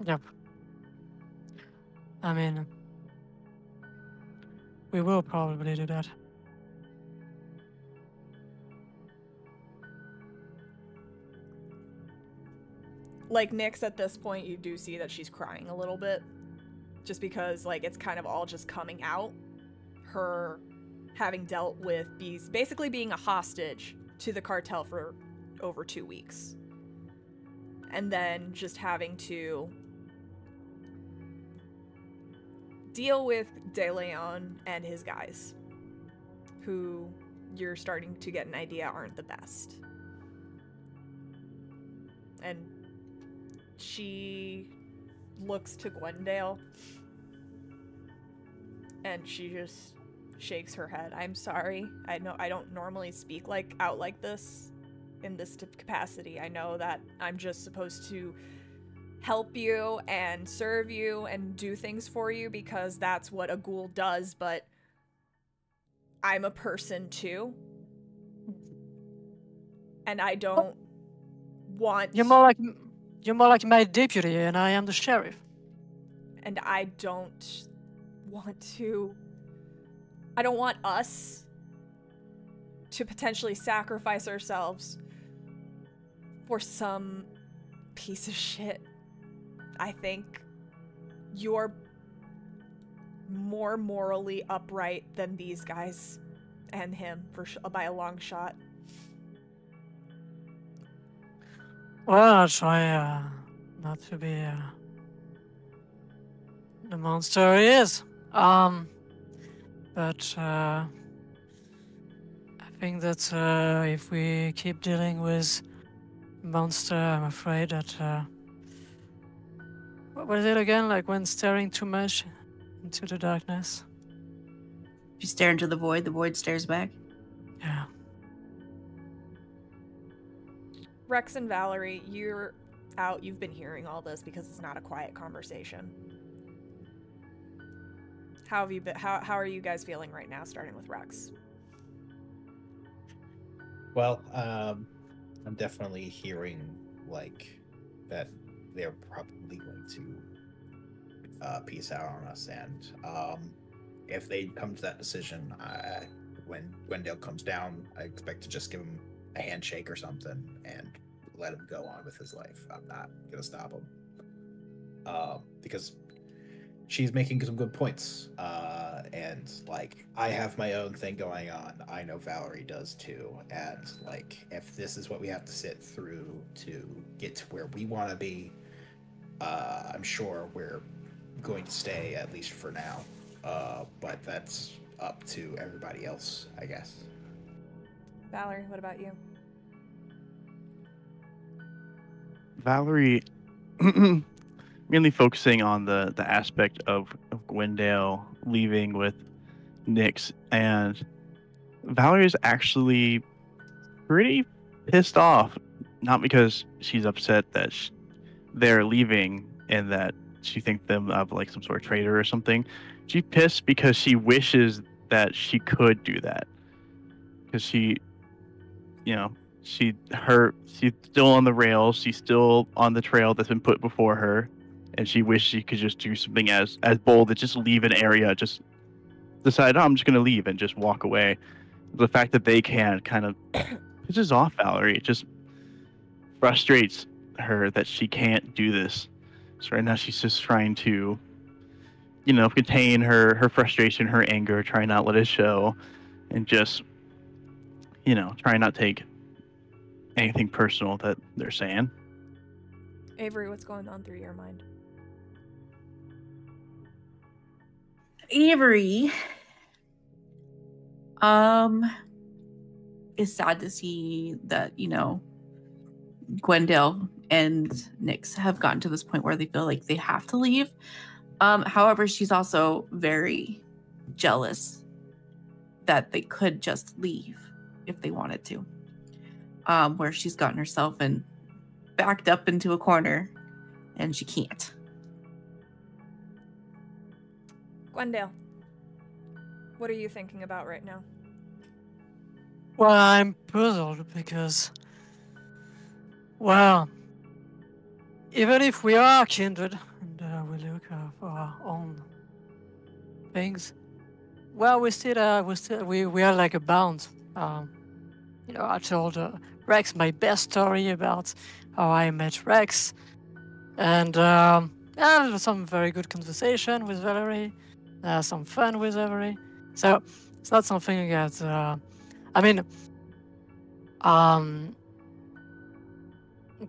Yep. I mean, we will probably do that. Like Nyx, at this point, you do see that she's crying a little bit, just because like it's kind of all just coming out. Her having dealt with basically being a hostage to the cartel for over 2 weeks, and then just having to deal with De Leon and his guys, who you're starting to get an idea aren't the best. And she looks to Gwendale, and she just shakes her head. I'm sorry. I know I don't normally speak out like this in this capacity. I know that I'm just supposed to help you and serve you and do things for you because that's what a ghoul does, but I'm a person too. And I don't want... You're more like my deputy, and I am the sheriff. And I don't want us to potentially sacrifice ourselves for some piece of shit. I think you're more morally upright than these guys and him by a long shot. Well, I'll try not to be the monster he is. But I think that if we keep dealing with monster, I'm afraid that what was it again? Like when staring too much into the darkness. If you stare into the void stares back. Yeah. Rex and Valerie, you're out. You've been hearing all this because it's not a quiet conversation. How have you been? How are you guys feeling right now, starting with Rex? Well, I'm definitely hearing like that they're probably going to peace out on us, and if they come to that decision, when Gwendale comes down, I expect to just give him a handshake or something and let him go on with his life. I'm not gonna stop him because she's making some good points, and like I have my own thing going on. I know Valerie does too, and like if this is what we have to sit through to get to where we want to be, I'm sure we're going to stay, at least for now, but that's up to everybody else, I guess. Valerie, what about you? Valerie, mainly focusing on the aspect of Gwendale leaving with Nyx, and Valerie's actually pretty pissed off, not because she's upset that they're leaving and that she thinks them of like some sort of traitor or something. She's pissed because she wishes that she could do that, because she's still on the rails, she's still on the trail that's been put before her, and she wished she could just do something as bold as just leave an area, just decide, I'm just going to leave and just walk away. The fact that they can kind of pisses off Valerie. It just frustrates her that she can't do this. So right now she's just trying to, contain her frustration, her anger, try not let it show, and just, try not take anything personal that they're saying. Avery, what's going on through your mind? Avery is sad to see that, Gwendale and Nyx have gotten to this point where they feel like they have to leave. However, she's also very jealous that they could just leave if they wanted to. Where she's gotten herself backed up into a corner and she can't. Gwendale, what are you thinking about right now? Well, I'm puzzled because, well, even if we are kindred and we look for our own things, well, we are like a bound. I told Rex my best story about how I met Rex, and there was some very good conversation with Valerie, some fun with Valerie. So it's not something that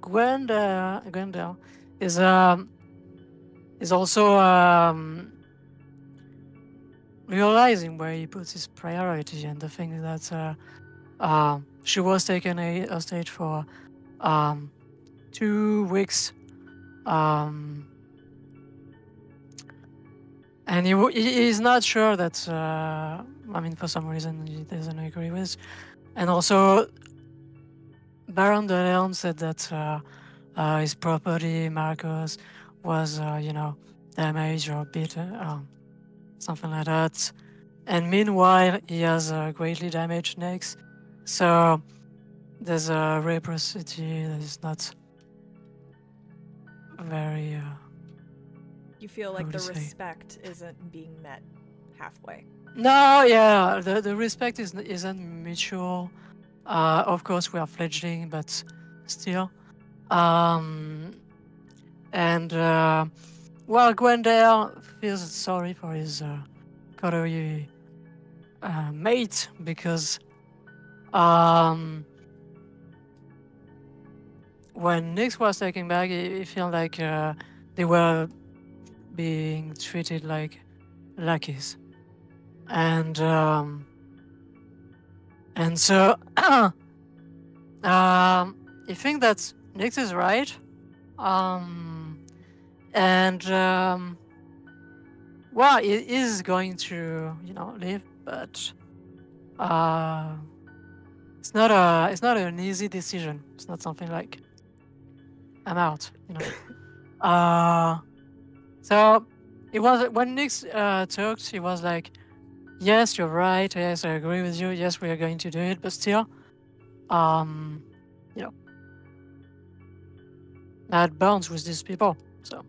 Gwendale is also realizing where he puts his priority, and the thing that she was taken a stage for 2 weeks, and he's not sure that for some reason he doesn't agree with. And also Baron de Leon said that his property, Marcos, was damaged or beaten, something like that. And meanwhile, he has greatly damaged necks. So there's a reciprocity that is not very. You feel like How the to say? respect isn't being met halfway. No, yeah, the respect isn't mutual. Of course, we are fledgling, but still. Gwendale feels sorry for his coterie mate because when Nyx was taken back, he felt like they were being treated like lackeys, and so I think that Nyx is right, he is going to leave, but it's not an easy decision. It's not something like I'm out, So it was when Nyx talked, he was like, "Yes, you're right. Yes, I agree with you. Yes, we are going to do it, but still, I had bonds with these people, so."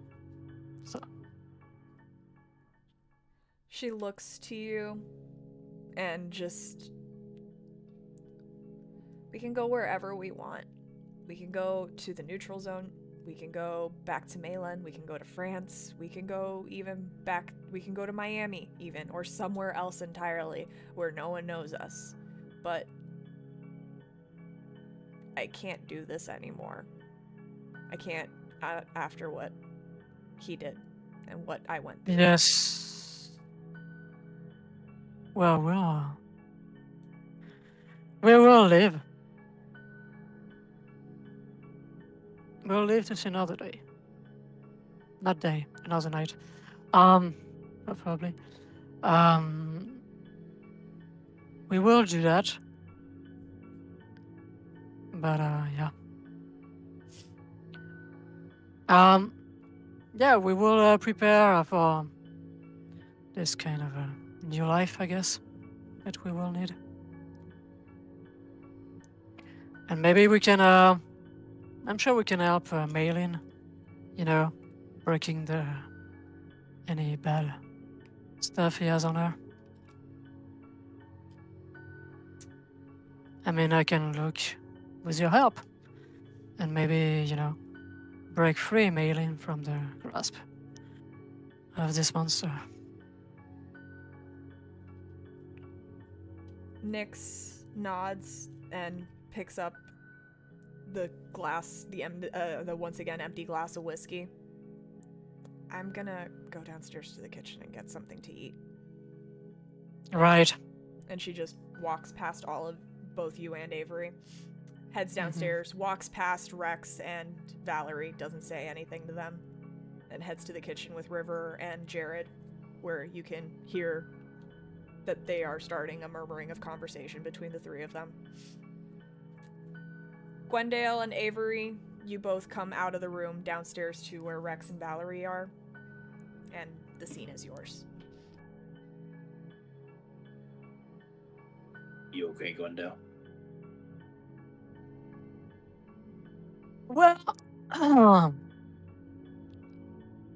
She looks to you and we can go wherever we want. We can go to the neutral zone. We can go back to Malin. We can go to France. We can go we can go to Miami even, or somewhere else entirely where no one knows us. But I can't do this anymore. I can't after what he did and what I went through. Yes. Well, we will live. We'll live to see another day. Not day, another night. Probably. We will do that. But yeah. Yeah, we will prepare for this kind of a new life, I guess, that we will need. And maybe we can, I'm sure we can help Malin, breaking any bad stuff he has on her. I mean, I can look with your help and maybe, break free Malin from the grasp of this monster. Nyx nods and picks up the glass, the once again empty glass of whiskey. I'm gonna go downstairs to the kitchen and get something to eat. Right. And she just walks past all of both you and Avery, heads downstairs, walks past Rex and Valerie, doesn't say anything to them, and heads to the kitchen with River and Jared, where you can hear that they are starting a murmuring of conversation between the three of them. Gwendale and Avery, you both come out of the room downstairs to where Rex and Valerie are, and the scene is yours. You okay, Gwendale? Well,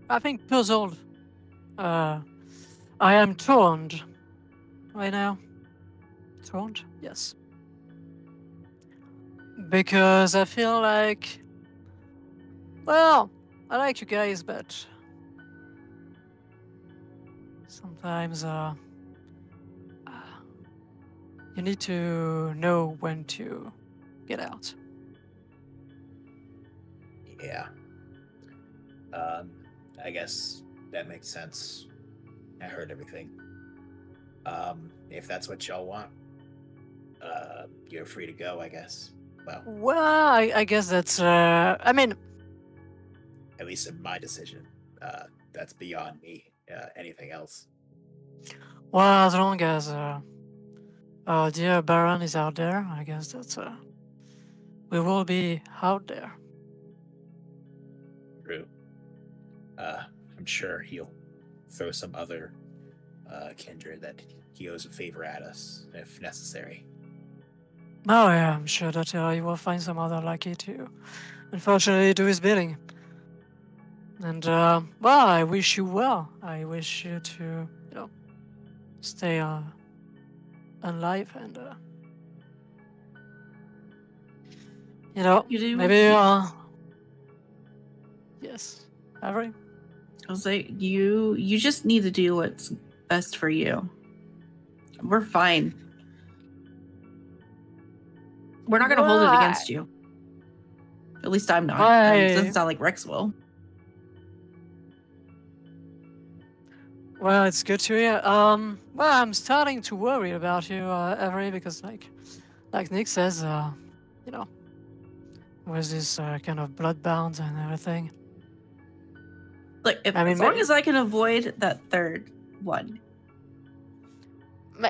I think puzzled. I am torn right now. Torn? Yes. Because I feel like, well, I like you guys, but sometimes you need to know when to get out. Yeah. I guess that makes sense. I heard everything. If that's what y'all want, you're free to go, I guess. Well, I guess that's, I mean, at least in my decision. That's beyond me. Anything else? well, as long as our dear Baron is out there, I guess that's, we will be out there. True. I'm sure he'll throw some other kindred that he owes a favor at us, if necessary. Oh yeah, I'm sure that you will find some other lucky to, unfortunately, do his bidding. And well, I wish you well. I wish you to, stay alive and You do? maybe yes, Avery. I was like, you just need to do what's best for you. We're fine. We're not going to hold it against you. At least I'm not. I mean, it doesn't sound like Rex will. Well, it's good to hear. Well, I'm starting to worry about you, Avery, because like Nick says, with this kind of bloodbound and everything. Like, as long as I can avoid that third one.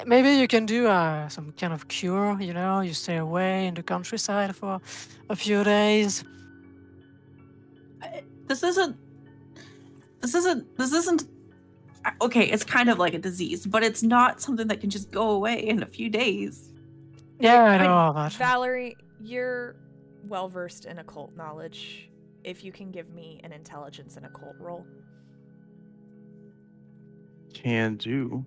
Maybe you can do some kind of cure, you stay away in the countryside for a few days. This isn't. Okay, it's kind of like a disease, but it's not something that can just go away in a few days. Yeah, I know, but Valerie, you're well-versed in occult knowledge. If you can give me an intelligence and occult roll. Can do.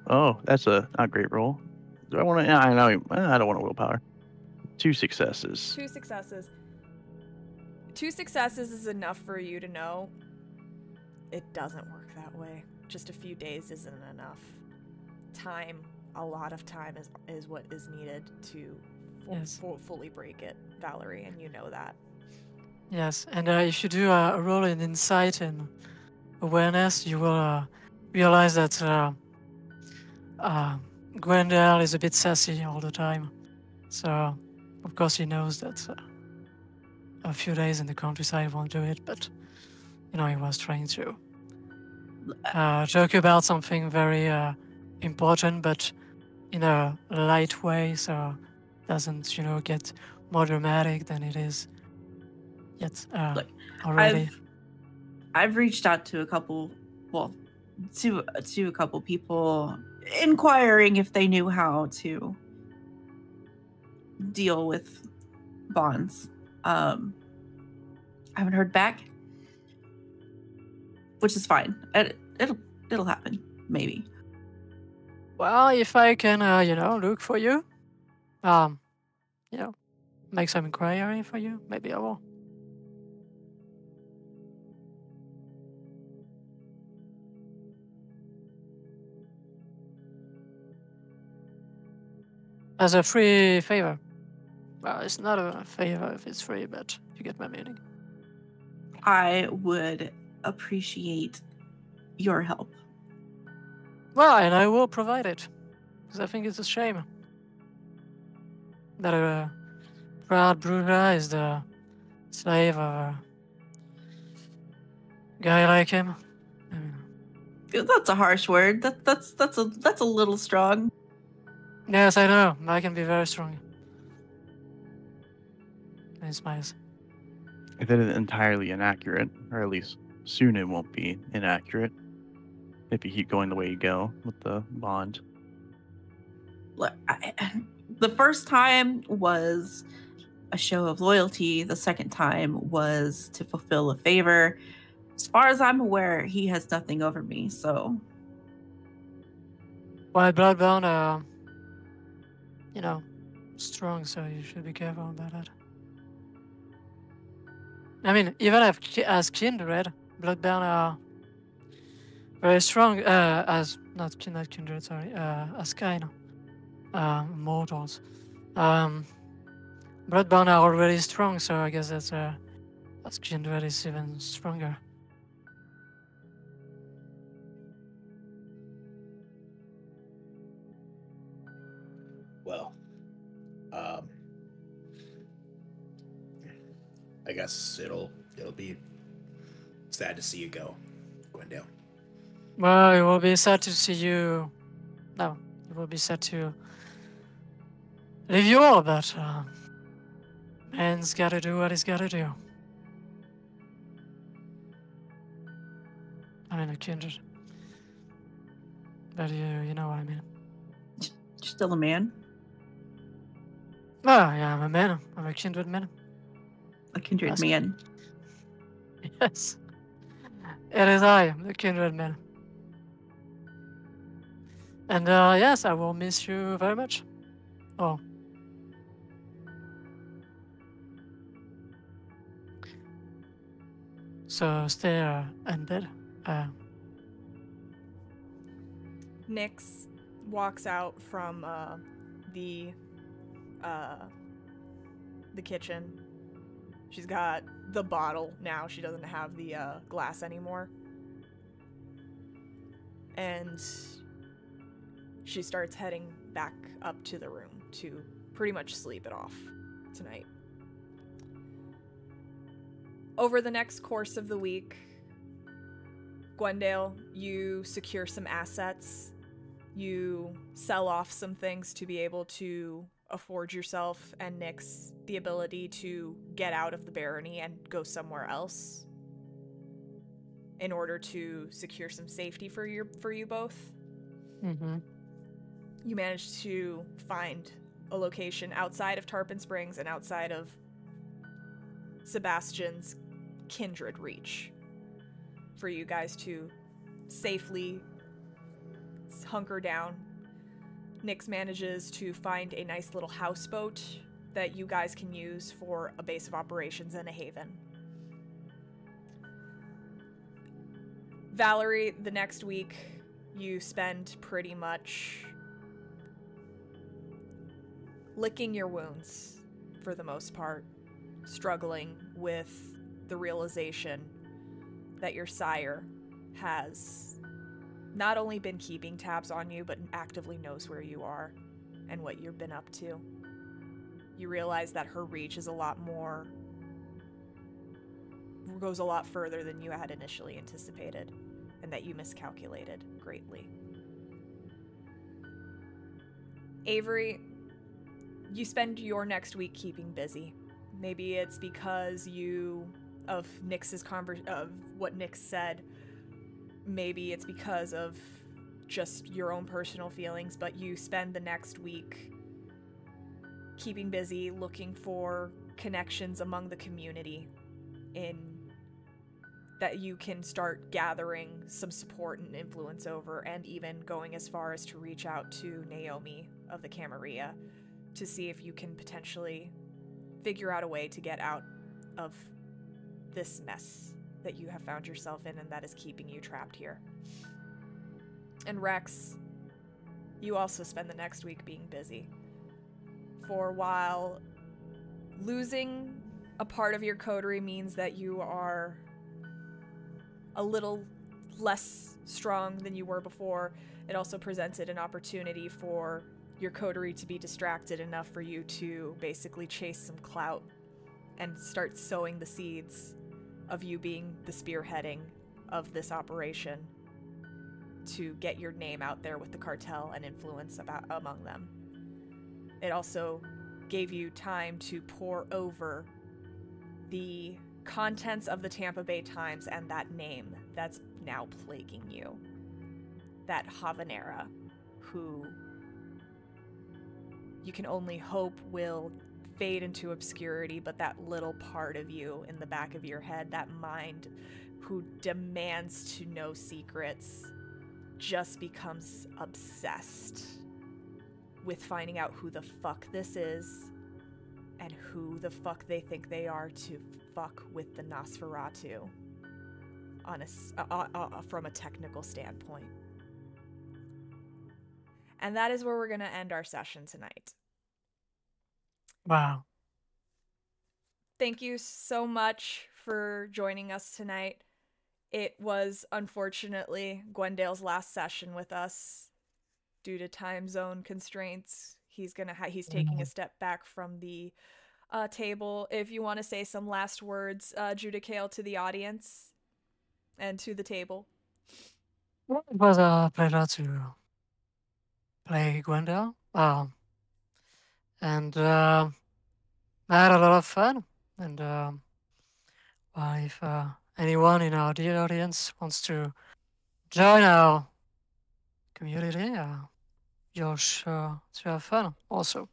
Oh, that's a not great roll. Do I want to? I know. I don't want a willpower. 2 successes. 2 successes. 2 successes is enough for you to know it doesn't work that way. Just a few days isn't enough. Time, a lot of time is what is needed to fully break it, Valerie, and you know that. Yes, and if you do a roll in insight and awareness, you will realize that Gwendale is a bit sassy all the time. So, of course, he knows that a few days in the countryside won't do it, but, he was trying to talk about something very important, but in a light way, so doesn't, get more dramatic than it is yet already. I've reached out to a couple, to a couple people, inquiring if they knew how to deal with bonds. I haven't heard back, which is fine. It'll happen, maybe. Well, if I can, look for you, make some inquiry for you, maybe I will. As a free favor. Well, it's not a favor if it's free, but you get my meaning. I would appreciate your help. Well, and I will provide it. Because I think it's a shame that a proud Bruja is the slave of a guy like him. I mean, That's a harsh word. That's a little strong. yes, I know. I can be very strong. And he smiles. If it is entirely inaccurate, or at least soon it won't be inaccurate, if you keep going the way you go with the bond. Look, the first time was a show of loyalty. The second time was to fulfill a favor. As far as I'm aware, he has nothing over me, so... White Bloodbound are, strong, so you should be careful about that. I mean, even as kindred, Bloodbound are very strong, as, not kindred, sorry, as kind, mortals. Bloodbound are already strong, so I guess that's, as kindred is even stronger. Well, I guess it'll be sad to see you go, Gwendale. Well, it will be sad to see you. No, it will be sad to leave you all, but man's gotta do what he's gotta do. I mean, a kindred. But you know what I mean. You're still a man? Oh, yeah, I'm a man. I'm a kindred man. A kindred That's- man. Yes. It is I, the kindred man. And yes, I will miss you very much. Oh. So stay in bed. Nyx walks out from the kitchen. She's got the bottle now. She doesn't have the glass anymore. And she starts heading back up to the room to pretty much sleep it off tonight. Over the next course of the week, Gwendale, you secure some assets. You sell off some things to be able to afford yourself and Nyx the ability to get out of the barony and go somewhere else in order to secure some safety for you both. Mm-hmm. You managed to find a location outside of Tarpon Springs and outside of Sebastian's kindred reach for you guys to safely hunker down. Nyx manages to find a nice little houseboat that you guys can use for a base of operations and a haven. Valerie, the next week, you spend pretty much licking your wounds for the most part, struggling with the realization that your sire has not only been keeping tabs on you, but actively knows where you are and what you've been up to. You realize that her reach is goes a lot further than you had initially anticipated, and that you miscalculated greatly. Avery, you spend your next week keeping busy. Maybe it's because of what Nyx said. Maybe it's because of just your own personal feelings, but you spend the next week keeping busy, looking for connections among the community that you can start gathering some support and influence over, and even going as far as to reach out to Naomi of the Camarilla to see if you can potentially figure out a way to get out of this mess that you have found yourself in and that is keeping you trapped here. And Rex, you also spend the next week being busy. for a while. Losing a part of your coterie means that you are a little less strong than you were before. It also presented an opportunity for your coterie to be distracted enough for you to basically chase some clout and start sowing the seeds of you being the spearheading of this operation to get your name out there with the cartel and influence among them. It also gave you time to pore over the contents of the Tampa Bay Times and that name that's now plaguing you. That Habanera, who you can only hope will fade into obscurity, but that little part of you in the back of your head, that mind who demands to know secrets, just becomes obsessed with finding out who the fuck this is and who the fuck they think they are to fuck with the Nosferatu on from a technical standpoint. And that is where we're going to end our session tonight. Wow. Thank you so much for joining us tonight. It was unfortunately Gwendale's last session with us due to time zone constraints. He's taking a step back from the table. If you want to say some last words, Judicale, to the audience and to the table. Well, it was a pleasure to play Gwendale. And I had a lot of fun. And if anyone in our dear audience wants to join our community, you're sure to have fun also.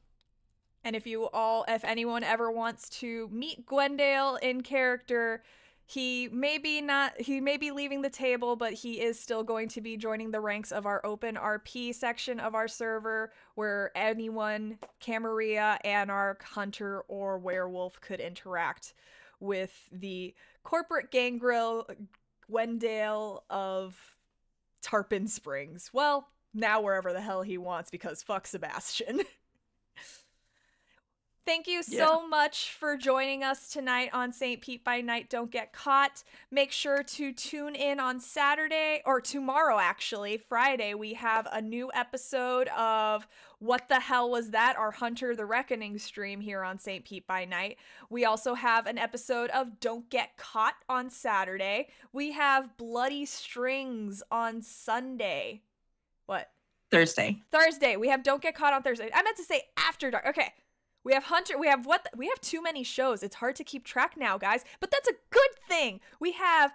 And if anyone ever wants to meet Gwendale in character, he may be leaving the table, but he is still going to be joining the ranks of our open RP section of our server, where anyone, Camarilla, Anarch, Hunter, or Werewolf could interact with the corporate gangrel Gwendale of Tarpon Springs. Well, now wherever the hell he wants, because fuck Sebastian. Thank you so much for joining us tonight on St. Pete by Night. Don't get caught. Make sure to tune in on Saturday, or tomorrow actually, Friday. We have a new episode of What the Hell Was That? Our Hunter the Reckoning stream here on St. Pete by Night. We also have an episode of Don't Get Caught on Saturday. We have Bloody Strings on Sunday. What? Thursday. We have Don't Get Caught on Thursday. I meant to say After Dark. Okay. We have Hunter, we have too many shows. It's hard to keep track now, guys, but that's a good thing. We have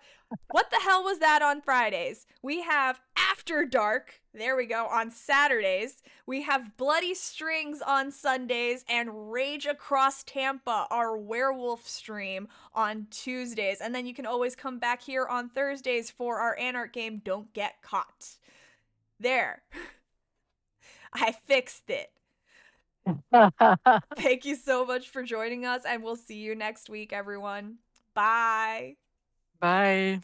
What the Hell Was That on Fridays. We have After Dark, there we go, on Saturdays. We have Bloody Strings on Sundays and Rage Across Tampa, our werewolf stream, on Tuesdays. And then you can always come back here on Thursdays for our Anarch game, Don't Get Caught. There. I fixed it. Thank you so much for joining us, and we'll see you next week, everyone. Bye. Bye.